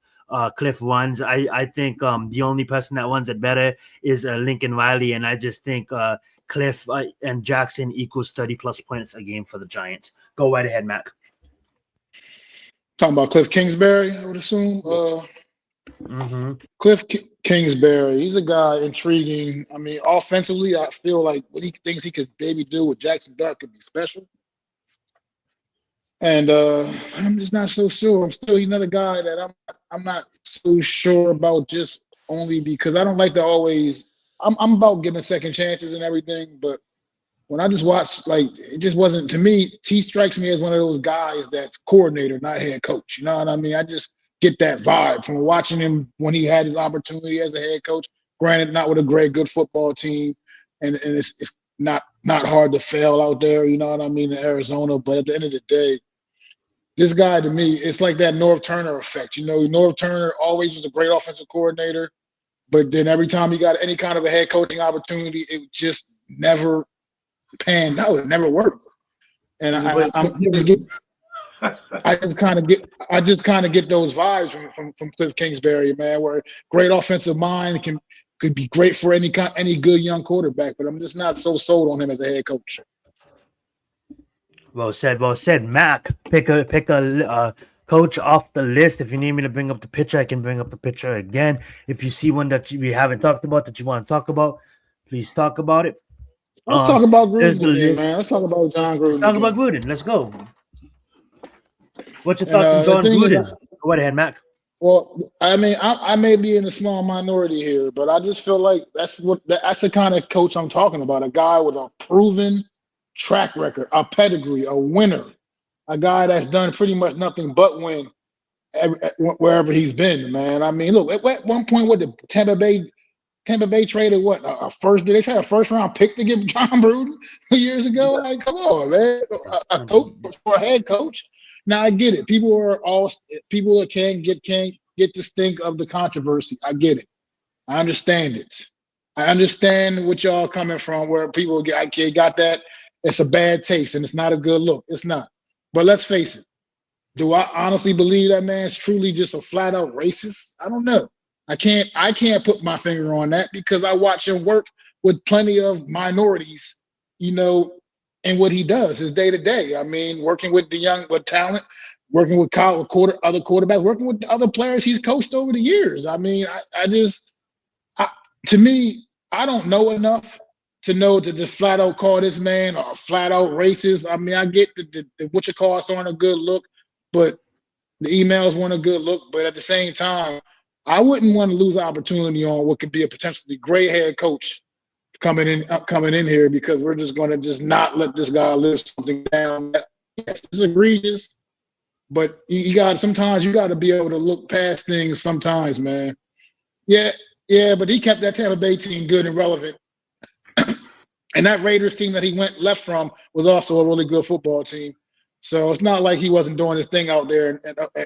runs. I think the only person that runs it better is Lincoln Riley, and I just think Cliff and Jackson equals 30+ points a game for the Giants. Go right ahead, Mac. Talking about Cliff Kingsbury, I would assume. Cliff Kingsbury, he's a guy intriguing. I mean, offensively, I feel like what he thinks he could maybe do with Jackson Dart could be special. And I'm just not so sure. He's another guy that I'm not so sure about, just only because I don't like to always. I'm about giving second chances and everything, but when I just watched, like, it just wasn't, to me. He strikes me as one of those guys that's coordinator, not head coach. You know what I mean? I just get that vibe from watching him when he had his opportunity as a head coach. Granted, not with a good football team, and it's not hard to fail out there. You know what I mean, in Arizona. But at the end of the day, this guy, to me, it's like that Norv Turner effect. You know, Norv Turner always was a great offensive coordinator, but then every time he got any kind of a head coaching opportunity, it just never panned out. It never worked. And I just kind of get those vibes from Cliff Kingsbury, man, where great offensive mind could be great for any good young quarterback, but I'm just not so sold on him as a head coach. Well said. Well said. Mac, pick a coach off the list. If you need me to bring up the picture, I can bring up the picture again. If you see one that we haven't talked about that you want to talk about, please talk about it. Let's talk about there's Gruden the again, list. man. Let's talk about John Gruden. Let's talk about Gruden. Let's go. What's your thoughts on John Gruden? Go ahead, Mac. Well, I mean, I may be in a small minority here, but I just feel like that's the kind of coach I'm talking about. A guy with a proven track record, a pedigree, a winner, a guy that's done pretty much nothing but win wherever he's been, man. I mean, look, at one point, what the Tampa Bay traded what a first? Did they trade a first round pick to give John Gruden years ago? Like, come on, man, a coach for a head coach. Now I get it. People can't get the stink of the controversy. I get it. I understand it. I understand what y'all coming from, where people got that. It's a bad taste and it's not a good look. It's not. But let's face it. Do I honestly believe that man's truly just a flat out racist? I don't know. I can't put my finger on that because I watch him work with plenty of minorities, you know, and what he does is day to day. I mean, working with with talent, working with other quarterbacks, working with other players he's coached over the years. I mean, to me, I don't know enough to know to just flat out call this man a flat out racist. I mean, I get the what you call us on a good look, but the emails weren't a good look. But at the same time, I wouldn't want to lose opportunity on what could be a potentially great head coach coming in here because we're just going to just not let this guy live something down. Yes, it's egregious, but sometimes you got to be able to look past things sometimes, man. Yeah, but he kept that Tampa Bay team good and relevant. And that Raiders team that he left from was also a really good football team. So it's not like he wasn't doing his thing out there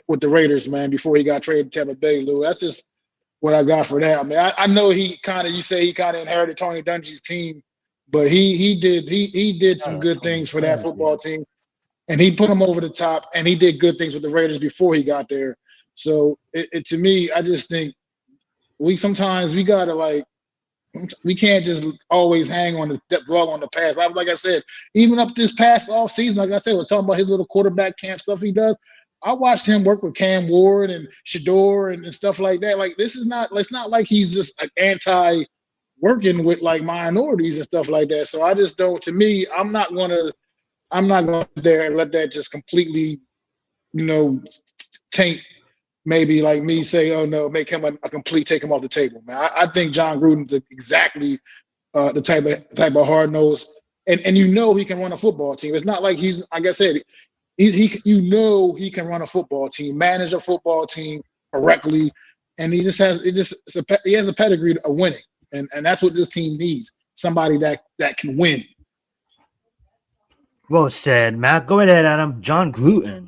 with the Raiders, man, before he got traded to Tampa Bay, Lou. That's just what I got for that. I mean, I know you say he kind of inherited Tony Dungy's team, but he did some good things for that football team, and he put them over the top, and he did good things with the Raiders before he got there. So to me, I just think we gotta we can't just always dwell on the past. Like I said, even up this past off season, like I said, we're talking about his little quarterback camp stuff he does. I watched him work with Cam Ward and Shador and stuff like that. Like it's not like he's just like anti working with like minorities and stuff like that. So I just don't. To me, I'm not gonna there and let that just completely, taint. Maybe like me say, oh no, make him a complete, take him off the table, man. I think John Gruden's exactly the type of hard nosed, and he can run a football team. It's not like he's, like I said, he can run a football team, manage a football team correctly, and he has a pedigree of winning, and that's what this team needs. Somebody that can win. Well said, Matt. Go ahead, Adam. John Gruden.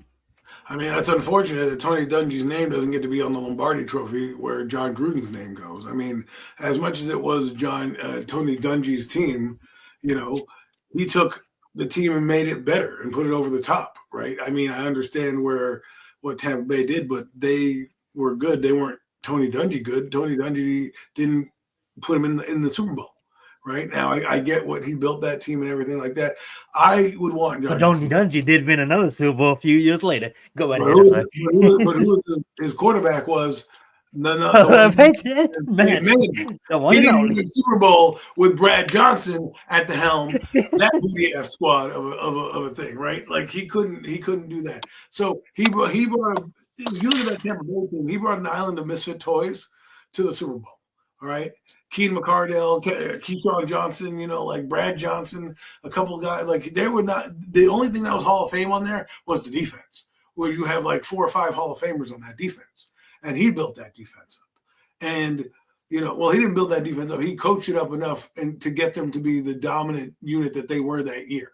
I mean, that's unfortunate that Tony Dungy's name doesn't get to be on the Lombardi Trophy where John Gruden's name goes. I mean, as much as it was Tony Dungy's team, he took the team and made it better and put it over the top, right? I mean, I understand what Tampa Bay did, but they were good. They weren't Tony Dungy good. Tony Dungy didn't put him in the Super Bowl. Right now, I get what he built that team and everything like that. I would want John. But Tony Dungy did win another Super Bowl a few years later. Go ahead. But who was his quarterback was No, Man, he the one and didn't only. win the Super Bowl with Brad Johnson at the helm. That booty ass squad of a thing, right? Like he couldn't do that. So he brought. If you look at that Tampa Bay team, he brought an island of misfit toys to the Super Bowl. All right, Keen McCardell, Keyshawn Johnson, like Brad Johnson, a couple of guys. Like they were not. The only thing that was Hall of Fame on there was the defense, where you have like 4 or 5 Hall of Famers on that defense. And he built that defense up. And, he didn't build that defense up. He coached it up enough and to get them to be the dominant unit that they were that year,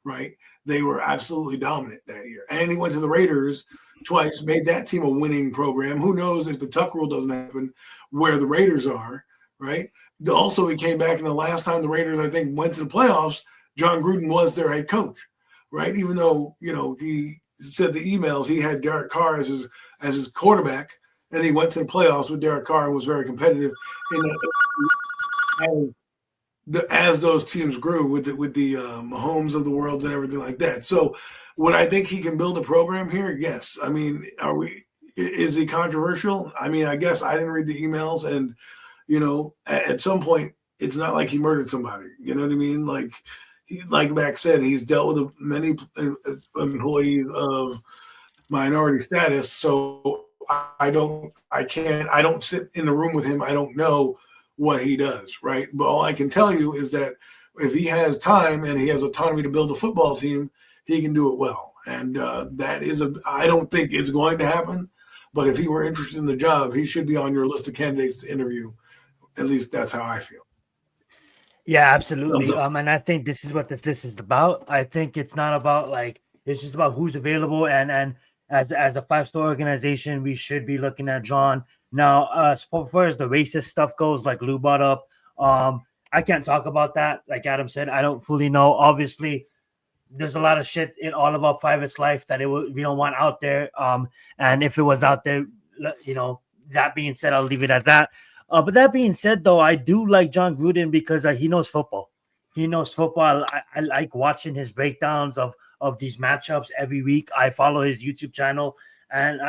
right? They were absolutely dominant that year. And he went to the Raiders twice, made that team a winning program. Who knows if the Tuck rule doesn't happen where the Raiders are, right? Also, he came back, and the last time the Raiders, I think, went to the playoffs, John Gruden was their head coach, right? Even though, he said the emails, he had Derek Carr as his quarterback, and he went to the playoffs with Derek Carr and was very competitive as those teams grew with the Mahomes of the world and everything like that. So, would I think he can build a program here? Yes. I mean, is he controversial? I mean, I guess I didn't read the emails, and at some point, it's not like he murdered somebody. You know what I mean? Like Max said, he's dealt with many employees of minority status. So I don't sit in the room with him. I don't know what he does, right? But all I can tell you is that if he has time and he has autonomy to build a football team, he can do it well. And I don't think it's going to happen. But if he were interested in the job, he should be on your list of candidates to interview. At least that's how I feel. Yeah, absolutely. And I think this is what this list is about. I think it's not about it's just about who's available. And as a 5-star organization, we should be looking at John. Now, as far as the racist stuff goes, like Lou brought up, I can't talk about that. Like Adam said, I don't fully know. Obviously, there's a lot of shit in all of our private life that we don't want out there. And if it was out there, that being said, I'll leave it at that. But that being said, though, I do like John Gruden because he knows football. He knows football. I like watching his breakdowns of these matchups every week. I follow his YouTube channel, and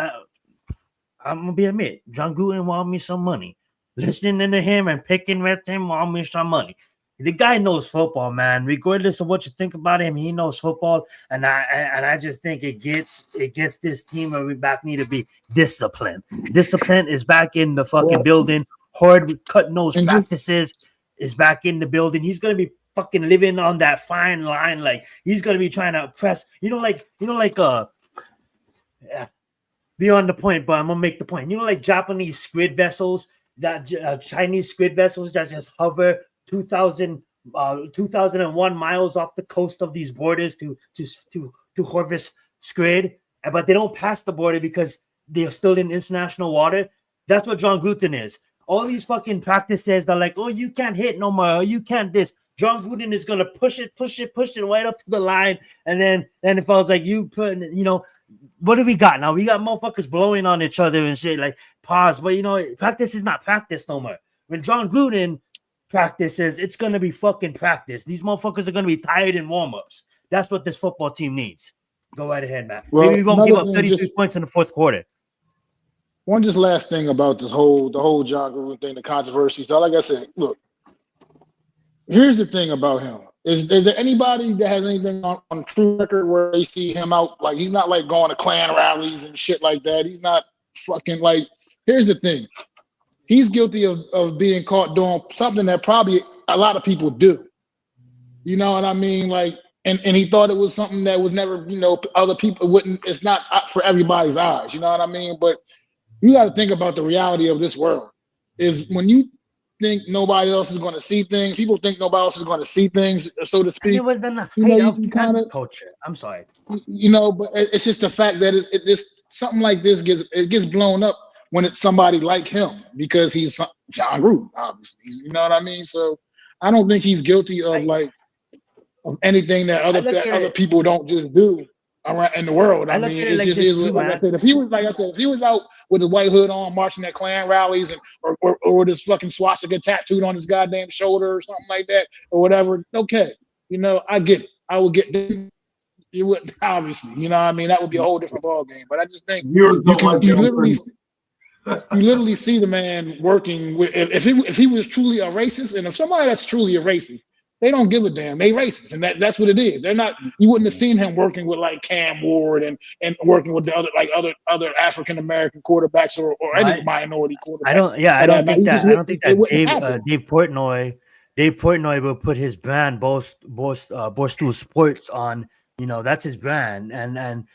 I'm going to admit, John Gruden want me some money. Listening to him and picking with him want me some money. The guy knows football, man. Regardless of what you think about him, he knows football, and I just think it gets this team where we back need to be disciplined. Discipline is back in the fucking building. Hard cut nose practices is back in the building. He's gonna be fucking living on that fine line. Like he's gonna be trying to press. Beyond the point, but I'm gonna make the point. Like Japanese squid vessels, that Chinese squid vessels that just hover 2001 miles off the coast of these borders to harvest squid, but they don't pass the border because they're still in international water. That's what John Gruden is. All these fucking practices, they're like, oh, you can't hit no more, you can't this. John Gruden is gonna push it right up to the line, and then if I was like, you put, what do we got now? We got motherfuckers blowing on each other and shit. Like pause, but practice is not practice no more. When John Gruden practices, it's gonna be fucking practice. These motherfuckers are gonna be tired in warm-ups. That's what this football team needs. Go right ahead, Matt. Well, maybe we won't give up 33 points in the fourth quarter. One just last thing about the whole John Gruden thing, the controversy. So, like I said, look, here's the thing about him. Is there anybody that has anything on true record where they see him out? Like, he's not like going to Klan rallies and shit like that. He's not fucking like, here's the thing. He's guilty of being caught doing something that probably a lot of people do. You know what I mean? Like, and he thought it was something that was never, other people wouldn't, it's not for everybody's eyes. You know what I mean? But you got to think about the reality of this world. Is when you think nobody else is going to see things, people think nobody else is going to see things, so to speak. And it was the height of cancel culture. I'm sorry. But it's just the fact that it's something like this gets blown up when it's somebody like him because he's John Gruden, obviously. You know what I mean? So I don't think he's guilty of of anything that other people don't just do around in the world. I mean, it's just like I said. If he was out with a white hood on, marching at Klan rallies, and or this fucking swastika tattooed on his goddamn shoulder or something like that, or whatever, okay, I get it. I would get it. You wouldn't, obviously, what I mean, that would be a whole different ball game. But I just think you literally. You literally see the man working with if he was truly a racist, and if somebody that's truly a racist, they don't give a damn. They racist, and that's what it is. They're not. You wouldn't have seen him working with like Cam Ward and working with the other African American quarterbacks or any minority quarterbacks. I don't think that it wouldn't happen. Dave Portnoy will put his brand Barstool Sports on. That's his brand, and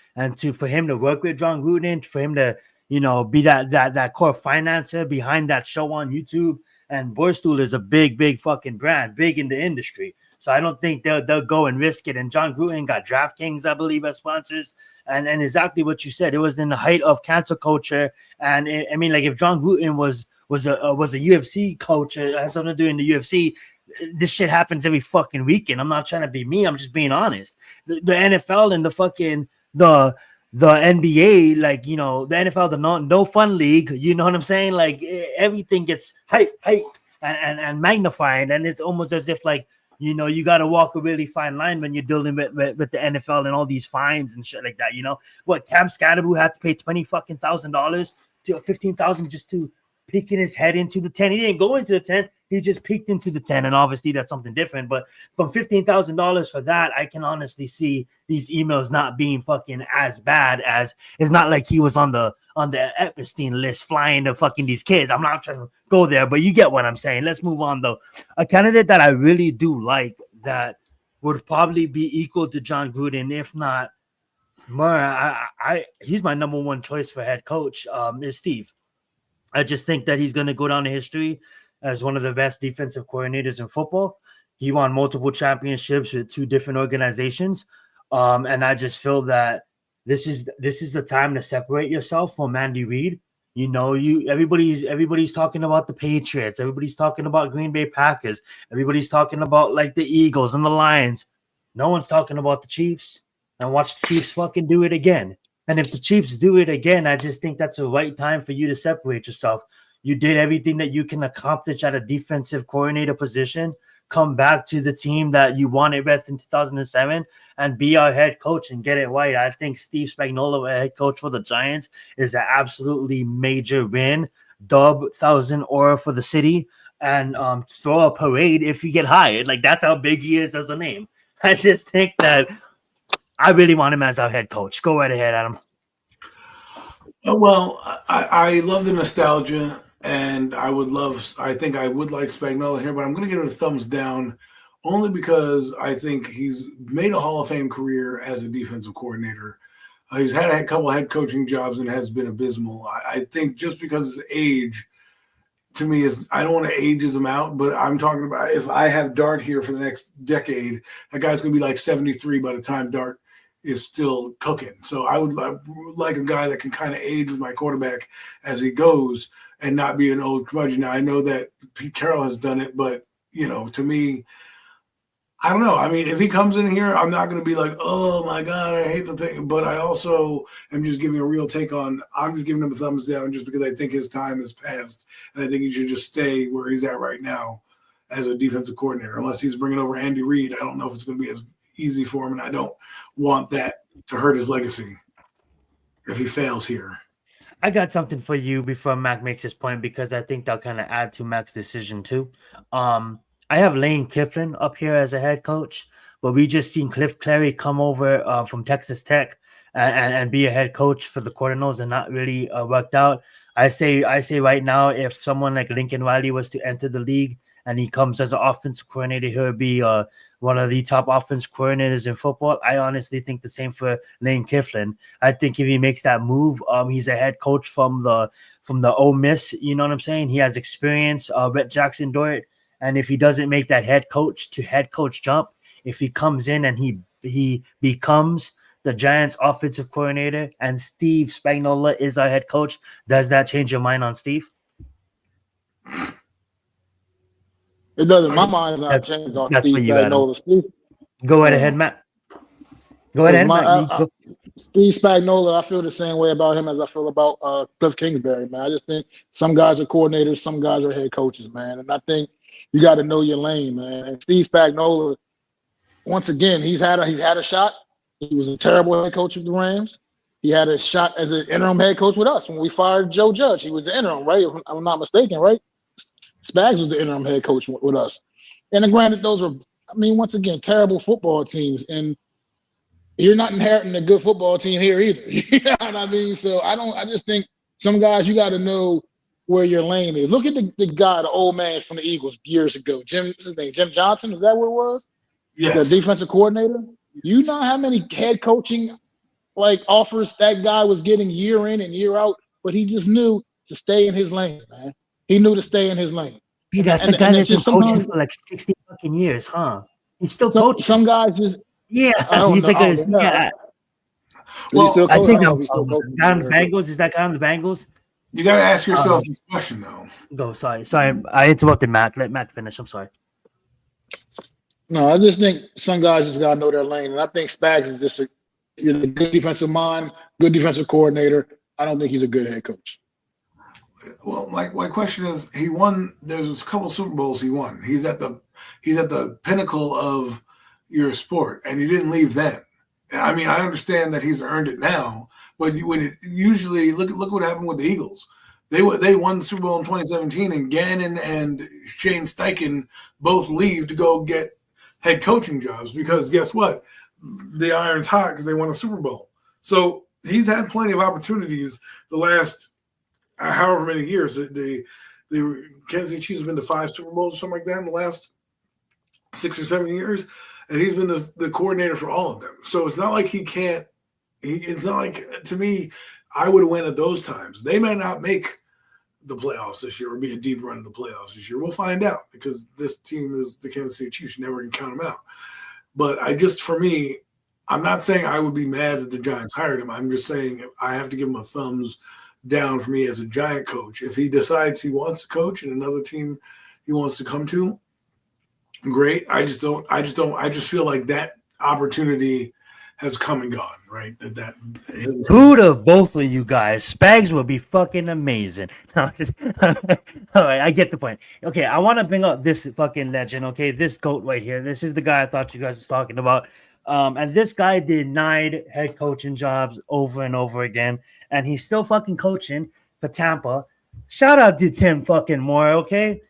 for him to work with John Gruden, for him to be that core financer behind that show on YouTube. And Barstool is a big fucking brand, big in the industry. So I don't think they'll go and risk it. And John Gruden got DraftKings, I believe, as sponsors. And exactly what you said, it was in the height of cancel culture. And if John Gruden was a UFC coach, had something to do in the UFC, this shit happens every fucking weekend. I'm not trying to be me. I'm just being honest. The NFL and the NBA, the NFL, the no fun league, you know what I'm saying? Like everything gets hype and magnified, and it's almost as if you got to walk a really fine line when you're dealing with the NFL and all these fines and shit like that. What Cam Scatterbu had to pay $20,000 to $15,000 just to peeking his head into the 10. He didn't go into the 10. He just peeked into the 10. And obviously that's something different. But from $15,000 for that, I can honestly see these emails not being fucking as bad as it's not like he was on the Epstein list flying to fucking these kids. I'm not trying to go there, but you get what I'm saying. Let's move on though. A candidate that I really do like that would probably be equal to John Gruden, if not more. He's my number one choice for head coach, is Steve. I just think that he's going to go down in history as one of the best defensive coordinators in football. He won multiple championships with two different organizations. And I just feel that this is the time to separate yourself from Andy Reid. Everybody's talking about the Patriots. Everybody's talking about Green Bay Packers. Everybody's talking about like the Eagles and the Lions. No one's talking about the Chiefs. And watch the Chiefs fucking do it again. And if the Chiefs do it again, I just think that's the right time for you to separate yourself. You did everything that you can accomplish at a defensive coordinator position. Come back to the team that you wanted best in 2007 and be our head coach and get it right. I think Steve Spagnuolo, head coach for the Giants, is an absolutely major win. Dub 1,000 aura for the city and throw a parade if you get hired. Like, that's how big he is as a name. I just think that I really want him as our head coach. Go right ahead, Adam. Well, I love the nostalgia, and I think I would like Spagnuolo here, but I'm going to give it a thumbs down only because I think he's made a Hall of Fame career as a defensive coordinator. He's had a couple head coaching jobs and has been abysmal. I think just because his age, to me, I don't want to ages him out, but I'm talking about if I have Dart here for the next decade, that guy's going to be like 73 by the time Dart is still cooking. So I would like a guy that can kind of age with my quarterback as he goes and not be an old curmudgeon. Now, I know that Pete Carroll has done it, but, to me, I don't know. I mean, if he comes in here, I'm not going to be like, oh, my God, I hate the thing. But I also am just giving a real take on – I'm just giving him a thumbs down just because I think his time has passed. And I think he should just stay where he's at right now as a defensive coordinator. Unless he's bringing over Andy Reid, I don't know if it's going to be as easy for him, and I don't want that to hurt his legacy if he fails here. I got something for you before Mac makes his point because I think that'll kind of add to Mac's decision too. I have Lane Kiffin up here as a head coach, but we just seen Cliff Clary come over from Texas Tech and be a head coach for the Cardinals and not really worked out. I say right now, if someone like Lincoln Riley was to enter the league and he comes as an offensive coordinator, he'll be one of the top offense coordinators in football. I honestly think the same for Lane Kiffin. I think if he makes that move, he's a head coach from the Ole Miss. You know what I'm saying? He has experience. Brett Jackson Dorrit, and if he doesn't make that head coach to head coach jump, if he comes in and he becomes the Giants offensive coordinator and Steve Spagnuolo is our head coach, does that change your mind on Steve? It doesn't. My mind not changed on Steve Spagnuolo. Steve, go right ahead, Matt. Go ahead, Matt. Steve Spagnuolo, I feel the same way about him as I feel about Cliff Kingsbury, man. I just think some guys are coordinators, some guys are head coaches, man. And I think you got to know your lane, man. And Steve Spagnuolo, once again, he's had a shot. He was a terrible head coach of the Rams. He had a shot as an interim head coach with us when we fired Joe Judge. He was the interim, right? If I'm not mistaken, right? Spags was the interim head coach with us. And granted, those were, I mean, once again, terrible football teams. And you're not inheriting a good football team here either. You know what I mean? So I just think some guys, you got to know where your lane is. Look at the guy, the old man from the Eagles years ago. What's his name? Jim Johnson? Is that what it was? Yes. The defensive coordinator? You know how many head coaching offers that guy was getting year in and year out, but he just knew to stay in his lane, man. He knew to stay in his lane. Hey, that's the guy that's been coaching for like 60 fucking years, huh? He's still coaching. Some guys just yeah. I don't he's know. like Well, I think I'm guy on the Bengals. Is that guy on the Bengals? You got to ask yourself this question, though. Go. Sorry. I interrupted Matt. Let Matt finish. I'm sorry. No, I just think some guys just gotta know their lane, and I think Spags is just a good defensive mind, good defensive coordinator. I don't think he's a good head coach. Well, my question is, he won. There's a couple Super Bowls he won. He's at the pinnacle of your sport, and you didn't leave then. I mean, I understand that he's earned it now, but usually look what happened with the Eagles. They won the Super Bowl in 2017, and Gannon and Shane Steichen both leave to go get head coaching jobs because guess what? The iron's hot because they won a Super Bowl. So he's had plenty of opportunities the last however many years. The Kansas City Chiefs have been to 5 Super Bowls or something like that in the last 6 or 7 years, and he's been the coordinator for all of them. So it's not like he can't. It's not like, to me, I would win at those times. They may not make the playoffs this year or be a deep run in the playoffs this year. We'll find out because this team is the Kansas City Chiefs. You never can count them out. But for me, I'm not saying I would be mad that the Giants hired him. I'm just saying I have to give him a thumbs down for me as a Giant coach. If he decides he wants to coach in another team he wants to come to, great. I just feel like that opportunity has come and gone, right? Who to both of you guys? Spags would be fucking amazing. No, all right, I get the point. Okay, I want to bring up this fucking legend. Okay, this GOAT right here. This is the guy I thought you guys was talking about. And this guy denied head coaching jobs over and over again, and he's still fucking coaching for Tampa. Shout out to Tim fucking Moore. Okay,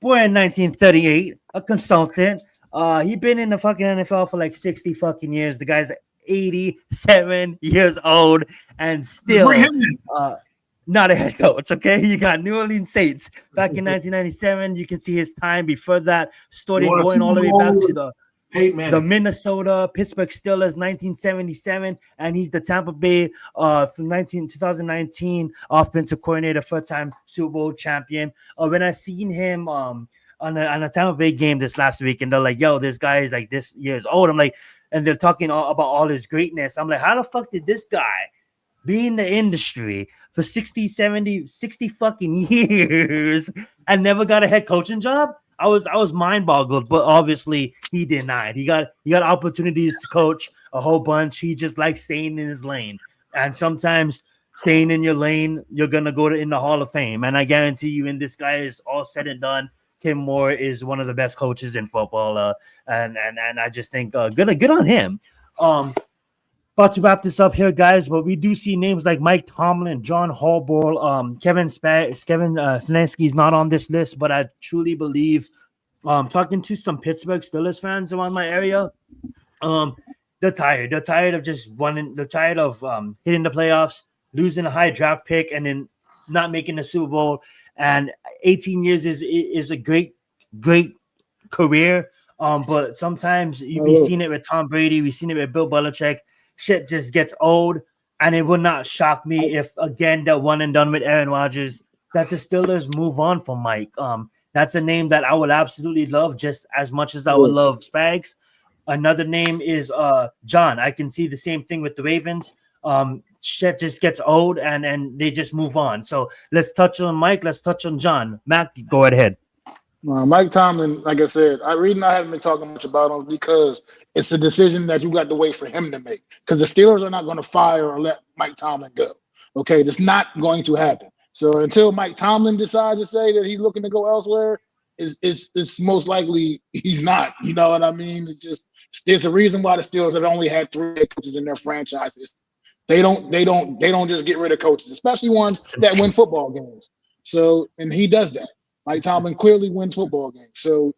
born in 1938, a consultant. He been in the fucking NFL for like 60 fucking years. The guy's 87 years old and still not a head coach. Okay, you got New Orleans Saints back in 1997. You can see his time before that, starting going all the way back to the Minnesota Pittsburgh Steelers 1977, and he's the Tampa Bay from 2019 offensive coordinator, first-time Super Bowl champion. When I seen him on a Tampa Bay game this last week, and they're like, "Yo, this guy is like this years old." I'm like, and they're talking about all his greatness. I'm like, how the fuck did this guy be in the industry for 60, 70, 60 fucking years and never got a head coaching job? I was mind boggled, but obviously he denied. He got opportunities to coach a whole bunch. He just likes staying in his lane. And sometimes staying in your lane, you're gonna go in the Hall of Fame. And I guarantee you, when this guy is all said and done, Tim Moore is one of the best coaches in football, and I just think good on him. About to wrap this up here, guys, but we do see names like Mike Tomlin, John Harbaugh, Kevin Stefanski is not on this list, but I truly believe, talking to some Pittsburgh Steelers fans around my area, they're tired. They're tired of just winning. They're tired of hitting the playoffs, losing a high draft pick, and then not making the Super Bowl. And 18 years is a great career. But sometimes we've seen it with Tom Brady. We've seen it with Bill Belichick. Shit just gets old. And it would not shock me if, again, that one and done with Aaron Rodgers, that the Steelers move on from Mike. That's a name that I would absolutely love just as much as I would love Spags. Another name is John. I can see the same thing with the Ravens. Shit just gets old and they just move on. So let's touch on Mike. Let's touch on John. Matt, go ahead. Mike Tomlin, like I said, I haven't been talking much about him because it's a decision that you got to wait for him to make. Because the Steelers are not going to fire or let Mike Tomlin go. Okay, that's not going to happen. So until Mike Tomlin decides to say that he's looking to go elsewhere, it's most likely he's not. You know what I mean? It's just there's a reason why the Steelers have only had 3 head coaches in their franchises. They don't just get rid of coaches, especially ones that win football games. So, and he does that. Mike Tomlin clearly wins football games. So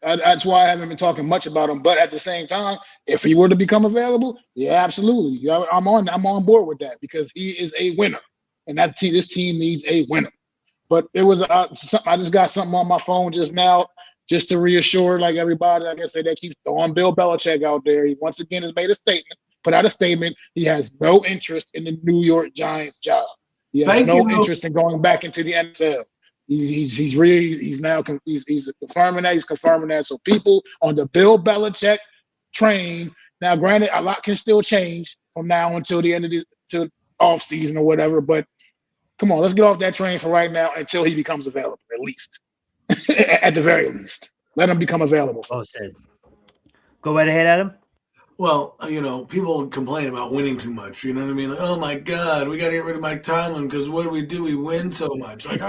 that's why I haven't been talking much about him. But at the same time, if he were to become available, yeah, absolutely. Yeah, I'm on board with that because he is a winner, and this team needs a winner. But there was I just got something on my phone just now, just to reassure like everybody. Like I said, they keep throwing Bill Belichick out there. He once again has put out a statement. He has no interest in the New York Giants job. He has no interest in going back into the NFL. He's confirming that. He's confirming that. So people on the Bill Belichick train. Now, granted, a lot can still change from now until the end of the offseason or whatever. But come on, let's get off that train for right now until he becomes available, at least. At the very least. Let him become available. Go right ahead, Adam. Well, people complain about winning too much. You know what I mean? Like, oh my God, we got to get rid of Mike Tomlin because what do? We win so much. Like,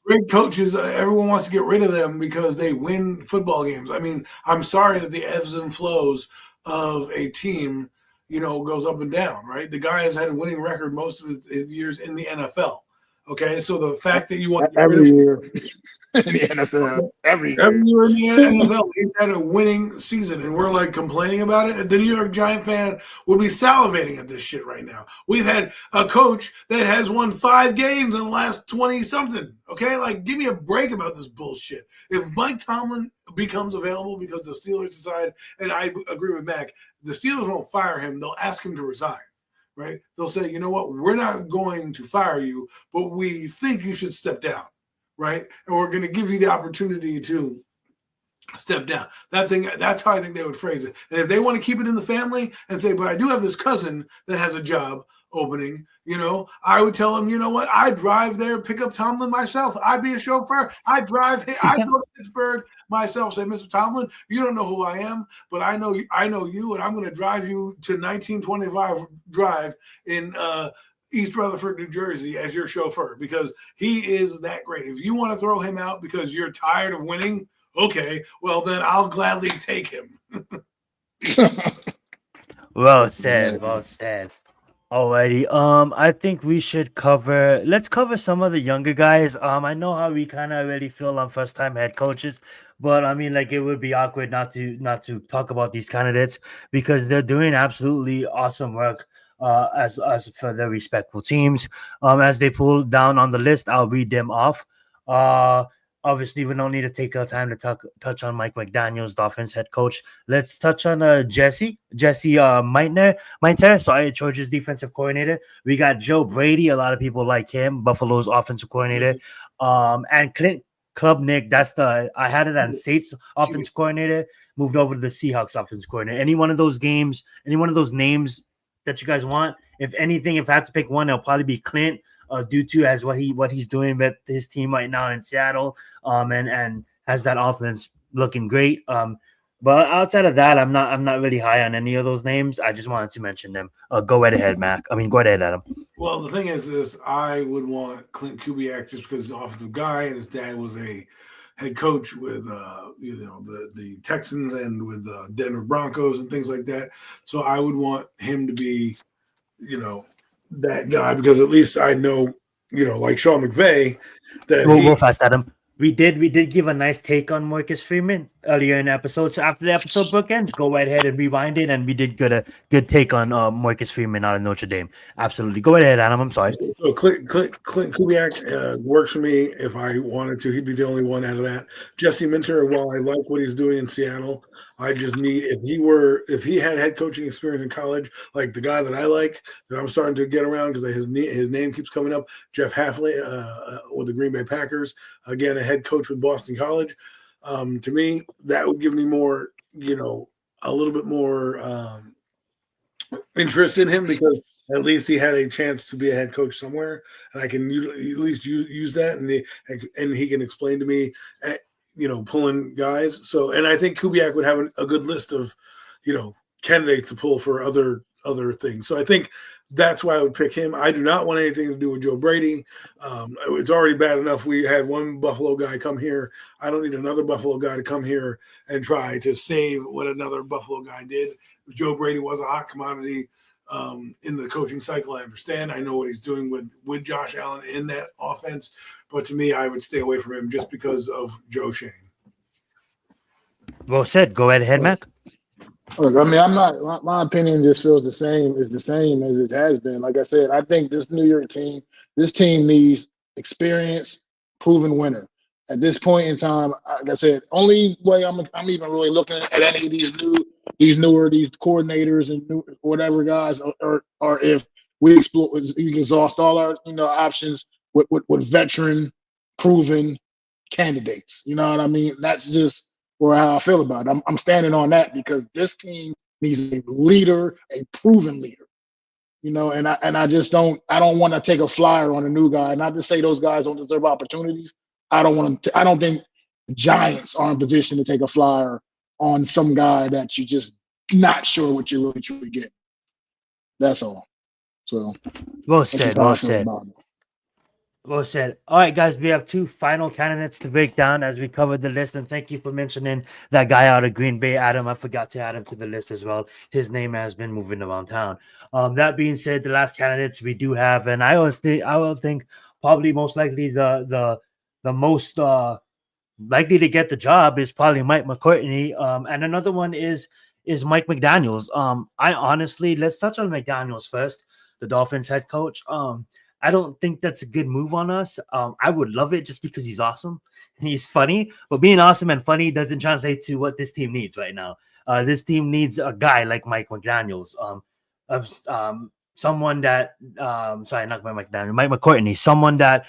great coaches, everyone wants to get rid of them because they win football games. I mean, I'm sorry that the ebbs and flows of a team, goes up and down, right? The guy has had a winning record most of his years in the NFL. Okay, so the fact that you want to every year in the NFL, every year in the NFL, he's had a winning season, and we're like complaining about it. The New York Giant fan would be salivating at this shit right now. We've had a coach that has won 5 games in the last 20-something. Okay, like give me a break about this bullshit. If Mike Tomlin becomes available because the Steelers decide, and I agree with Mac, the Steelers won't fire him. They'll ask him to resign. Right? They'll say, you know what, we're not going to fire you, but we think you should step down, right? And we're going to give you the opportunity to step down. That's how I think they would phrase it. And if they want to keep it in the family and say, but I do have this cousin that has a job opening, I would tell him, you know what, I drive there, pick up Tomlin myself. I'd be a chauffeur. I go to Pittsburgh myself, say, Mr. Tomlin, you don't know who I am, but I know you, and I'm going to drive you to 1925 Drive in East Rutherford, New Jersey as your chauffeur because he is that great. If you want to throw him out because you're tired of winning, okay, well, then I'll gladly take him. Well said. Alrighty. I think we should let's cover some of the younger guys. I know how we kind of already feel on first-time head coaches, but I mean, like, it would be awkward not to talk about these candidates because they're doing absolutely awesome work as for their respectful teams. As they pull down on the list, I'll read them off. Obviously, we don't need to take our time to touch on Mike McDaniels, Dolphins head coach. Let's touch on Jesse Minter, Georgia's defensive coordinator. We got Joe Brady. A lot of people like him, Buffalo's offensive coordinator. And Clint Klubnik, I had it on Saints offensive coordinator, moved over to the Seahawks offensive coordinator. Any one of those names that you guys want? If anything, if I have to pick one, it'll probably be Clint. Due to as what he's doing with his team right now in Seattle, and has that offense looking great. But outside of that, I'm not really high on any of those names. I just wanted to mention them. Go right ahead, Mac. Go right ahead, Adam. Well, the thing is this: I would want Clint Kubiak just because he's an offensive guy, and his dad was a head coach with the Texans and with the Denver Broncos and things like that. So I would want him to be, that guy because at least I know, like Sean McVay, that we'll go fast, Adam. We did give a nice take on Marcus Freeman earlier in the episode. So after the episode bookends, go right ahead and rewind it. And we did get a good take on Marcus Freeman out of Notre Dame. Absolutely. Go right ahead, Adam. I'm sorry. So Clint Kubiak works for me. If I wanted to, he'd be the only one out of that. Jesse Minter, while I like what he's doing in Seattle, I just need if he had head coaching experience in college, like the guy that I like, that I'm starting to get around because his name keeps coming up, Jeff Hafley with the Green Bay Packers, again a head coach with Boston College. To me, that would give me more, a little bit more interest in him because at least he had a chance to be a head coach somewhere, and I can at least use that, and he can explain to me. Pulling guys. So, and I think Kubiak would have a good list of, candidates to pull for other things. So I think That's why I would pick him. I do not want anything to do with Joe Brady. It's already bad enough we had one Buffalo guy come here. I don't need another Buffalo guy to come here and try to save what another Buffalo guy did. Joe Brady was a hot commodity in the coaching cycle. I understand. I know what he's doing with Josh Allen in that offense. But to me, I would stay away from him just because of Joe Shane. Well said. Go right ahead, Mac. Look, I mean, I'm not. My opinion just feels the same as it has been. Like I said, I think this New York team, this team needs experience, proven winner. At this point in time, like I said, only way I'm even really looking at any of these coordinators and new whatever guys are if we exhaust all our options with veteran, proven candidates. You know what I mean? That's just or how I feel about it. I'm standing on that because this team needs a leader, a proven leader. And I just don't want to take a flyer on a new guy. Not to say those guys don't deserve opportunities. I don't think the Giants are in position to take a flyer on some guy that you just not sure what you're really truly getting. That's all. So well said. Well said. All right, guys, we have two final candidates to break down as we covered the list. And thank you for mentioning that guy out of Green Bay, Adam. I forgot to add him to the list as well. His name has been moving around town. That being said, the last candidates we do have, and I will think probably most likely the most likely to get the job is probably Mike McCartney. And another one is Mike McDaniels. I honestly, let's touch on McDaniels first, the Dolphins head coach. I don't think that's a good move on us. I would love it just because he's awesome and he's funny, but being awesome and funny doesn't translate to what this team needs right now. This team needs a guy like Mike McDaniels, someone that, not Mike McDaniels, Mike McCartney, someone that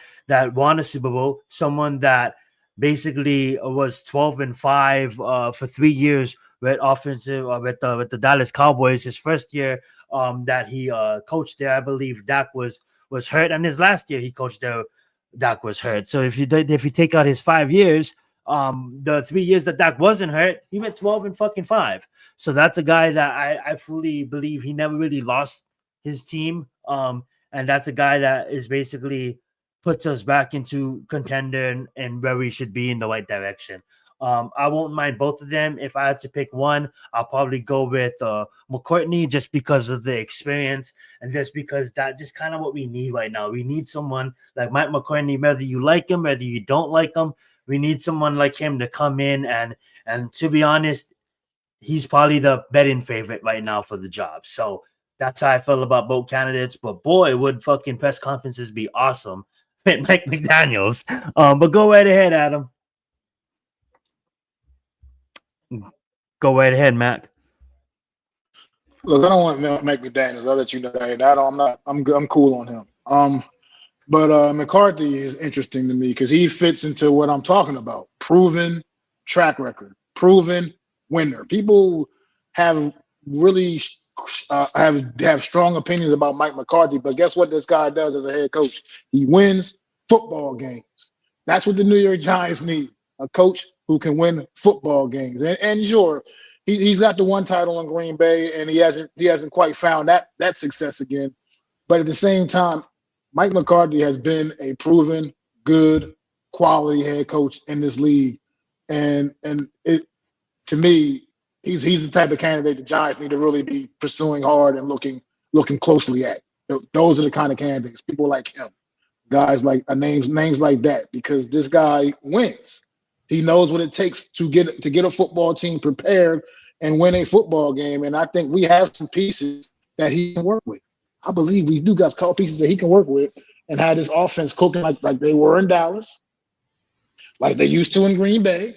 won a Super Bowl, someone that basically was 12-5 for 3 years with offensive with the Dallas Cowboys. His first year that he coached there, I believe Dak was hurt, and his last year he coached there, Dak was hurt. So if you take out his 5 years, the 3 years that Dak wasn't hurt, he went 12-5. So that's a guy that I fully believe he never really lost his team. And that's a guy that is basically puts us back into contender and where we should be in the right direction. I won't mind both of them. If I had to pick one, I'll probably go with McCartney just because of the experience and just because that's just kind of what we need right now. We need someone like Mike McCartney, whether you like him, whether you don't like him. We need someone like him to come in and to be honest, he's probably the betting favorite right now for the job. So that's how I feel about both candidates. But boy, would fucking press conferences be awesome with Mike McDaniels. But go right ahead, Adam. Go right ahead, Mac. Look, I don't want Mike McDaniels. I'll let you know that. I'm cool on him. But McCarthy is interesting to me because he fits into what I'm talking about. Proven track record, proven winner. People have really have strong opinions about Mike McCarthy, but guess what this guy does as a head coach? He wins football games. That's what the New York Giants need, a coach who can win football games. And sure, he's got the one title in Green Bay, and he hasn't quite found that success again. But at the same time, Mike McCarthy has been a proven, good, quality head coach in this league. And it, to me, he's the type of candidate the Giants need to really be pursuing hard and looking closely at. Those are the kind of candidates, people like him, guys like names like that, because this guy wins. He knows what it takes to get a football team prepared and win a football game. And I think we have some pieces that he can work with. I believe we do got a couple pieces that he can work with and have this offense cooking like they were in Dallas, like they used to in Green Bay.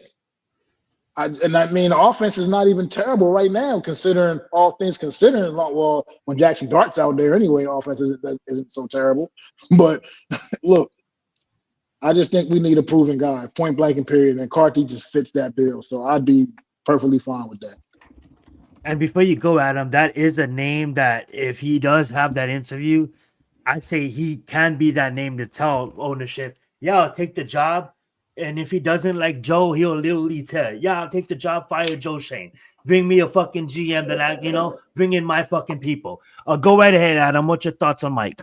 The offense is not even terrible right now, considering all things considered. Well, when Jackson Dart's out there anyway, the offense isn't so terrible. But look, I just think we need a proven guy, point blank and period. And Carthy just fits that bill. So I'd be perfectly fine with that. And before you go, Adam, that is a name that if he does have that interview, I say he can be that name to tell ownership, yeah, I'll take the job, And if he doesn't like Joe, he'll literally tell, yeah, I'll take the job, fire Joe Shane. Bring me a fucking GM that bring in my fucking people. Go right ahead, Adam. What's your thoughts on Mike?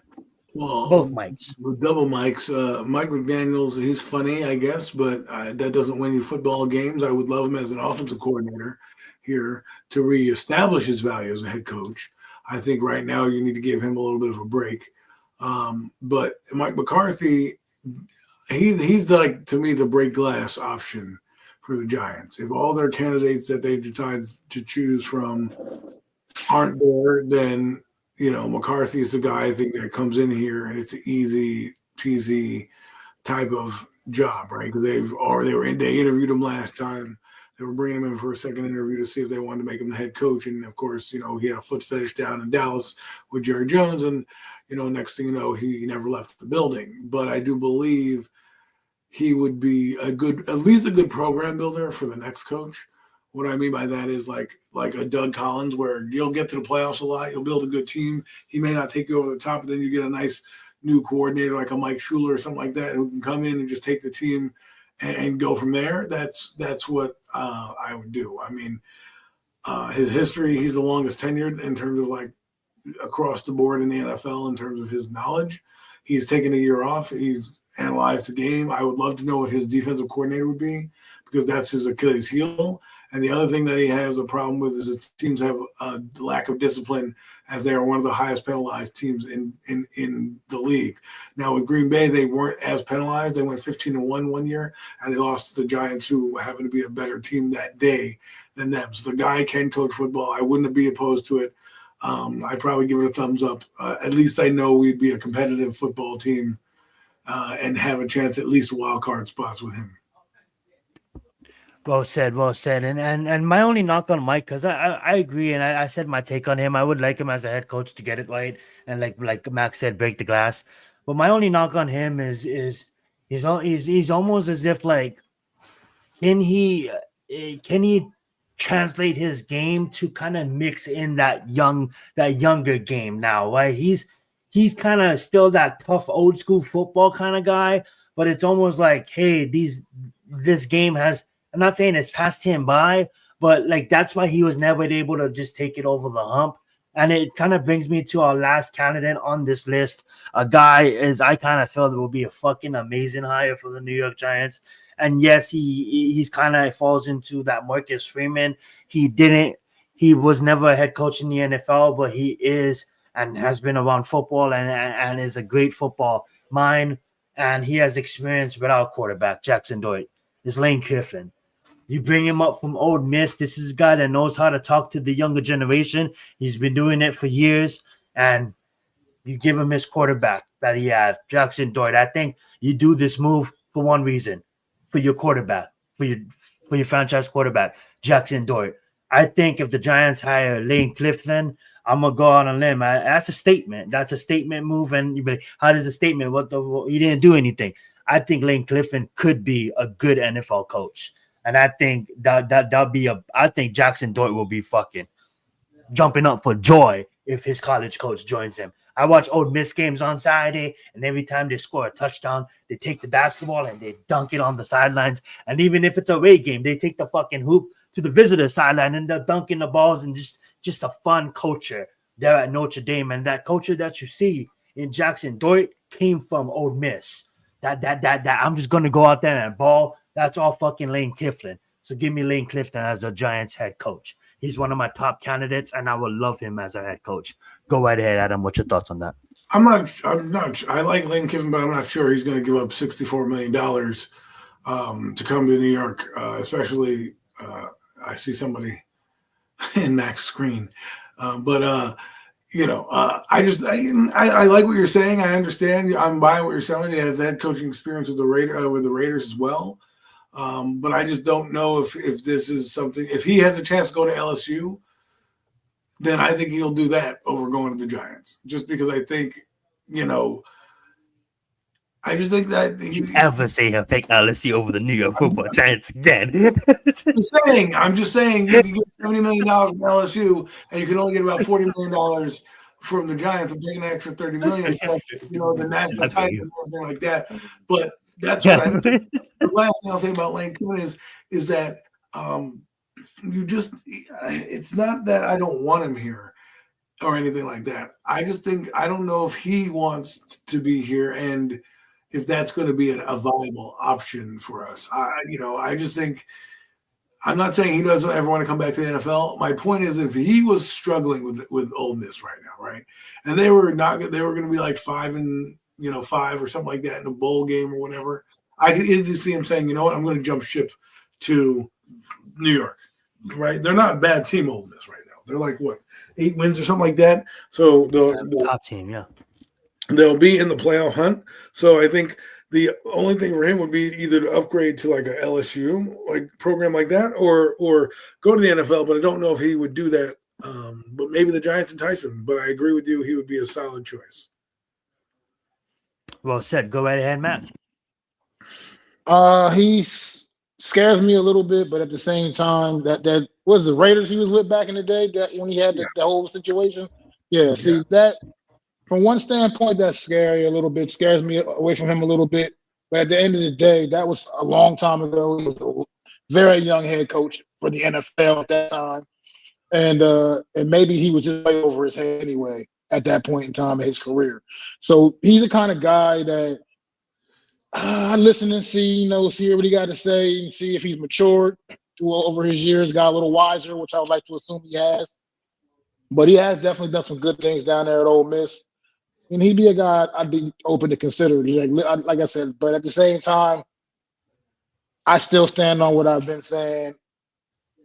Both Well, Mikes. with double mics, Mike McDaniels, he's funny, I guess, but that doesn't win you football games. I would love him as an offensive coordinator here to reestablish his value as a head coach. I think right now you need to give him a little bit of a break. But Mike McCarthy, he's like, to me, the break glass option for the Giants. If all their candidates that they decide to choose from aren't there, then McCarthy's the guy I think that comes in here, and it's an easy peasy type of job, right? Because they interviewed him last time. They were bringing him in for a second interview to see if they wanted to make him the head coach, and of course, he had a foot fetish down in Dallas with Jerry Jones, and next thing you know, he never left the building. But I do believe he would be at least a good program builder for the next coach. What I mean by that is like a Doug Collins, where you'll get to the playoffs a lot, you'll build a good team. He may not take you over the top, but then you get a nice new coordinator like a Mike Schuler or something like that, who can come in and just take the team and go from there. That's what I would do. I mean, his history, he's the longest tenured in terms of like across the board in the NFL in terms of his knowledge. He's taken a year off. He's analyzed the game. I would love to know what his defensive coordinator would be, because that's his Achilles heel. And the other thing that he has a problem with is his teams have a lack of discipline, as they are one of the highest penalized teams in the league. Now with Green Bay, they weren't as penalized. They went 15-1 one year, and they lost to the Giants, who happened to be a better team that day than them. So the guy can coach football. I wouldn't be opposed to it. I'd probably give it a thumbs up. At least I know we'd be a competitive football team and have a chance at least wild card spots with him. Well said. And my only knock on Mike, because I agree, and I said my take on him. I would like him as a head coach to get it right, and like Max said, break the glass. But my only knock on him is he's almost as if like, can he translate his game to kind of mix in that younger game now, right? He's kind of still that tough old school football kind of guy, but it's almost like, hey, this game has, I'm not saying it's passed him by, but like that's why he was never able to just take it over the hump. And it kind of brings me to our last candidate on this list. A guy is, I kind of felt it would be a fucking amazing hire for the New York Giants. And yes, he's kind of falls into that Marcus Freeman. He was never a head coach in the NFL, but he is and has been around football and is a great football mind. And he has experience with our quarterback, Jackson Doyle. It's Lane Kiffin. You bring him up from Old Miss. This is a guy that knows how to talk to the younger generation. He's been doing it for years. And you give him his quarterback that he had, Jackson Doyle. I think you do this move for one reason, for your quarterback, for your franchise quarterback, Jackson Doyle. I think if the Giants hire Lane Kiffin, I'm gonna go out on a limb. That's a statement. That's a statement move. And you be like, how does a statement? You didn't do anything. I think Lane Kiffin could be a good NFL coach. And I think I think Jackson Doyle will be fucking jumping up for joy if his college coach joins him. I watch Old Miss games on Saturday, and every time they score a touchdown, they take the basketball and they dunk it on the sidelines. And even if it's a away game, they take the fucking hoop to the visitor sideline and they're dunking the balls, and just a fun culture there at Notre Dame. And that culture that you see in Jackson Doyle came from Old Miss. That I'm just gonna go out there and ball. That's all fucking Lane Kiffin. So give me Lane Kiffin as a Giants head coach. He's one of my top candidates, and I would love him as a head coach. Go right ahead, Adam. What's your thoughts on that? I'm not. I like Lane Kiffin, but I'm not sure he's going to give up $64 million to come to New York. Especially, I see somebody in Mac's screen, I like what you're saying. I understand. I'm buying what you're selling. He has head coaching experience with the Raiders as well. But I just don't know if this is something. If he has a chance to go to LSU, then I think he'll do that over going to the Giants. Just because I think, I just think that you ever say he'll pick LSU over the New York Football Giants again? I'm just saying you can get $70 million from LSU, and you can only get about $40 million from the Giants. I'm taking an extra $30 million, the national title and everything like that. But That's what I think. The last thing I'll say about Lane Kiffin is that it's not that I don't want him here or anything like that. I just think I don't know if he wants to be here and if that's going to be a viable option for us. I just think I'm not saying he doesn't ever want to come back to the NFL. My point is, if he was struggling with Ole Miss right now, right, and they were going to be like 5 or something like that in a bowl game or whatever, I could easily see him saying, you know what, I'm going to jump ship to New York, right? They're not a bad team, Ole Miss, right now. They're like, what, 8 wins or something like that? So the top team, yeah. They'll be in the playoff hunt. So I think the only thing for him would be either to upgrade to like a LSU like program like that or go to the NFL, but I don't know if he would do that. But maybe the Giants entice him. But I agree with you, he would be a solid choice. Well said. Go right ahead, Matt. He scares me a little bit, but at the same time, that was the Raiders he was with back in the day. That when he had the whole situation. Yeah. See that from one standpoint, that's scary a little bit. Scares me away from him a little bit. But at the end of the day, that was a long time ago. He was a very young head coach for the NFL at that time, and maybe he was just way over his head anyway at that point in time in his career. So he's the kind of guy that I listen and see what he got to say and see if he's matured over his years, got a little wiser, which I would like to assume he has. But he has definitely done some good things down there at Ole Miss. And he'd be a guy I'd be open to consider. Like I said, but at the same time, I still stand on what I've been saying.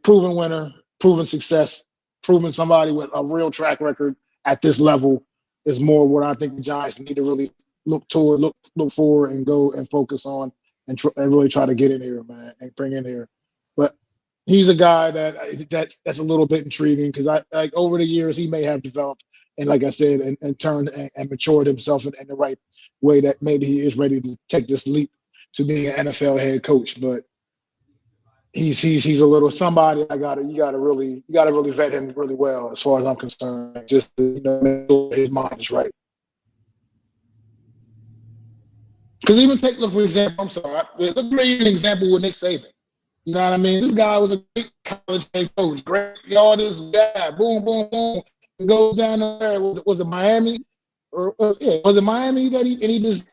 Proven winner, proven success, proven somebody with a real track record at this level is more what I think the Giants need to really look forward and go and focus on and really try to get in here, man, and bring in here. But he's a guy that's a little bit intriguing because I over the years he may have developed and like I said and turned and matured himself in the right way that maybe he is ready to take this leap to being an NFL head coach. But he's a little somebody you gotta really vet him really well as far as I'm concerned. Just to, make sure his mind is right. Because look for example, I'm sorry. Look for an example with Nick Saban. You know what I mean? This guy was a great college head coach. Great, all this guy, boom, boom, boom, and goes down there. Was it Miami? Was it Miami that he just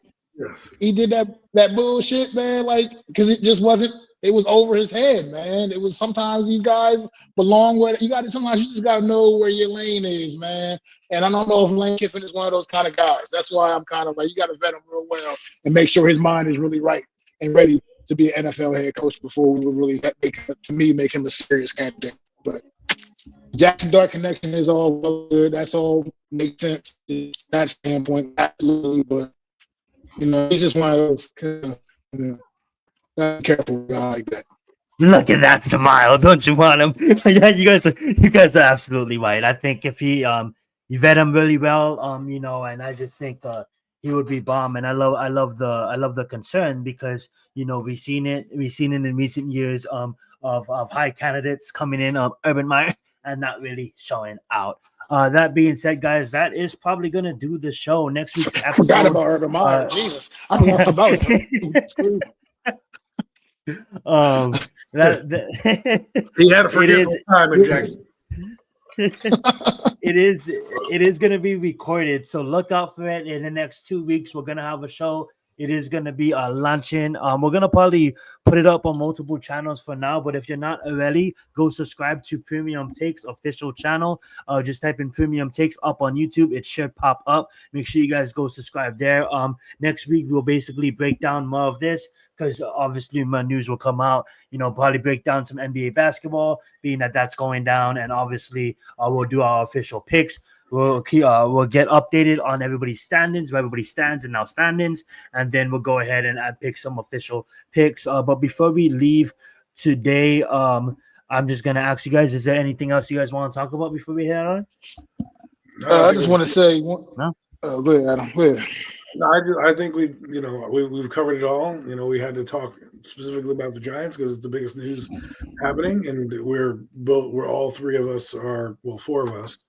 he did that bullshit, man? Like, because it just wasn't. It was over his head, man. It was sometimes these guys belong where sometimes you just got to know where your lane is, man. And I don't know if Lane Kiffin is one of those kind of guys. That's why I'm kind of like, you got to vet him real well and make sure his mind is really right and ready to be an NFL head coach before we would really make him a serious candidate. But Jackson Dart connection is all well good. That's all makes sense from that standpoint, absolutely. But he's just one of those be careful guy like that. Look at that smile! Don't you want him? Yeah, you guys are absolutely right. I think if he you vet him really well, and I just think he would be bomb. And I love the concern because we've seen it in recent years of high candidates coming in, Urban Meyer, and not really showing out. That being said, guys, that is probably gonna do the show next week's episode. I forgot about Urban Meyer. Jesus, I forgot about it. He had a forgetful time in Jackson. It is going to be recorded, so look out for it. In the next 2 weeks, we're going to have a show. It is going to be a luncheon. We're going to probably put it up on multiple channels for now, but if you're not already, go subscribe to Premium Takes official channel. Just type in Premium Takes up on YouTube. It should pop up. Make sure you guys go subscribe there. Next week, we'll basically break down more of this because obviously more news will come out. Probably break down some NBA basketball, being that that's going down, and obviously we'll do our official picks. We'll get updated on everybody's standings, where everybody stands and now standings, and then we'll go ahead and pick some official picks. But before we leave today, I'm just gonna ask you guys: is there anything else you guys want to talk about before we head on? I just want to say, no. Go ahead, Adam. Go ahead. No, I think we've covered it all. We had to talk specifically about the Giants because it's the biggest news happening, and we're all three of us four of us.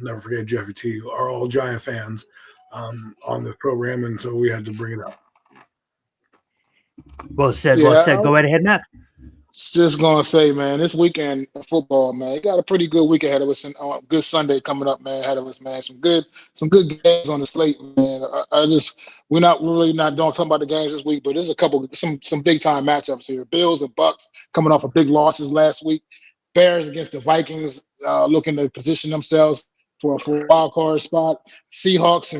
Never forget Jeffrey T. Are all Giant fans on this program, and so we had to bring it up. Well said. Well Yeah, said. Go right ahead, Mac. just gonna say, man, this weekend of football, man, you got a pretty good week ahead of us, and good Sunday coming up, man, ahead of us, man. Some good games on the slate, man. We're not really not talking about the games this week, but there's a couple some big time matchups here. Bills and Bucks coming off of big losses last week. Bears against the Vikings, looking to position themselves for a wild card spot. Seahawks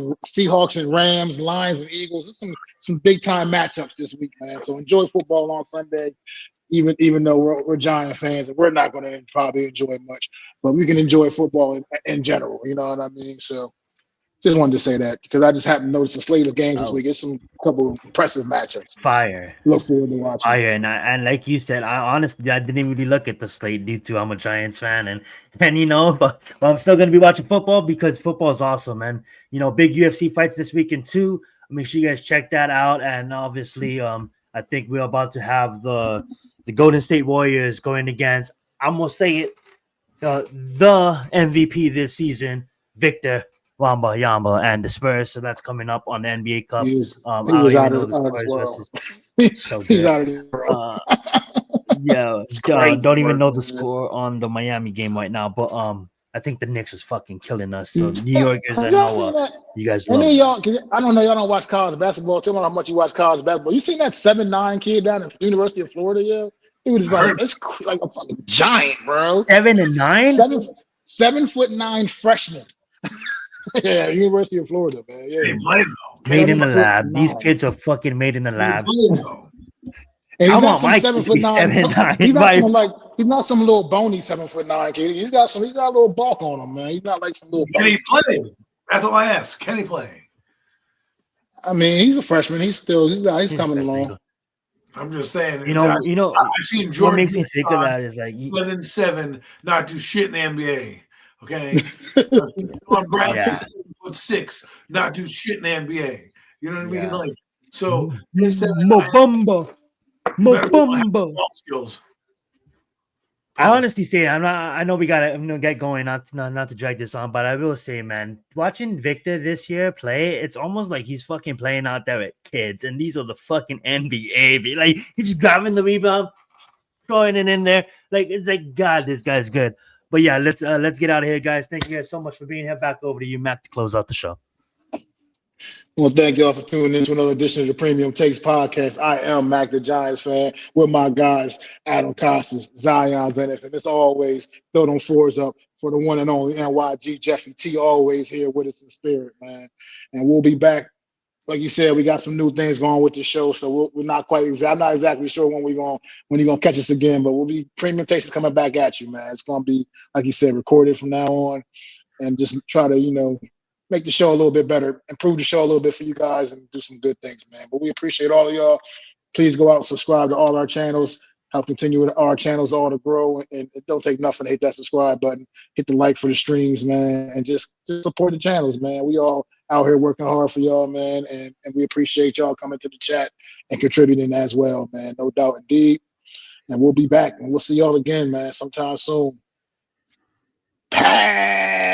and Rams, Lions and Eagles. There's some big time matchups this week, man. So enjoy football on Sunday. Even though we're Giant fans and we're not going to probably enjoy much, but we can enjoy football in general. You know what I mean? So just wanted to say that because I just happened to notice the slate of games this week. It's some couple of impressive matchups. Fire. Look forward to watching. Fire. And like you said, I honestly didn't really look at the slate due to I'm a Giants fan and you know, but I'm still going to be watching football because football is awesome, man. You know, big UFC fights this weekend too. Make sure you guys check that out. And obviously, I think we're about to have the Golden State Warriors going against, I'm going to say it, the MVP this season, Victor Wembanyama and the Spurs. So that's coming up on the NBA Cup. He was out of this world. He's out of this world. Yeah, don't even know the score on the Miami game right now, but I think the Knicks is fucking killing us. So New Yorkers, I know you guys love it. I don't know, y'all don't watch college basketball. Tell me how much you watch college basketball. You seen that 7'9" kid down at the University of Florida, yo? He was it's like a fucking giant, bro. 7 and 9? 7'9" freshman. Yeah, University of Florida, man. Yeah. Made in the lab. These kids are fucking made in the lab. And I want my 7'9". He's not some little bony 7'9" kid. He's got a little bulk on him, man. He's not like some little. Can he play? That's all I ask. Can he play? I mean, he's a freshman. He's coming along. I'm just saying. You know. I've seen Jordan. What makes me think of that is like 7'7", not do shit in the NBA. Okay, I've seen John Bradley 7'6", not do shit in the NBA. You know what I mean? Like so. Mobumba. Skills. I honestly say I know we gotta get going, not to drag this on, but I will say, man, watching Victor this year play, it's almost like he's fucking playing out there with kids, and these are the fucking NBA. Like he's just grabbing the rebound, throwing it in there. Like it's like, God, this guy's good. But yeah, let's get out of here, guys. Thank you guys so much for being here. Back over to you, Mac, to close out the show. Well, thank y'all for tuning in to another edition of the Premium Takes Podcast. I am Mac the Giants fan with my guys, Adam Costas, Zion Zenith, and as always, throw them fours up for the one and only NYG Jeffy T, always here with us in spirit, man. And we'll be back. Like you said, we got some new things going with the show, so we're not quite I'm not exactly sure when you're gonna catch us again, but we'll be Premium Takes is coming back at you, man. It's gonna be, like you said, recorded from now on, and just try to, make the show a little bit better, improve the show a little bit for you guys, and do some good things, man. But we appreciate all of y'all. Please go out and subscribe to all our channels. Help continue our channels all to grow, and it don't take nothing to hit that subscribe button, hit the like for the streams, man, and just support the channels, man. We all out here working hard for y'all, man, and we appreciate y'all coming to the chat and contributing as well, man. No doubt indeed. And we'll be back, and we'll see y'all again, man, sometime soon. Pass.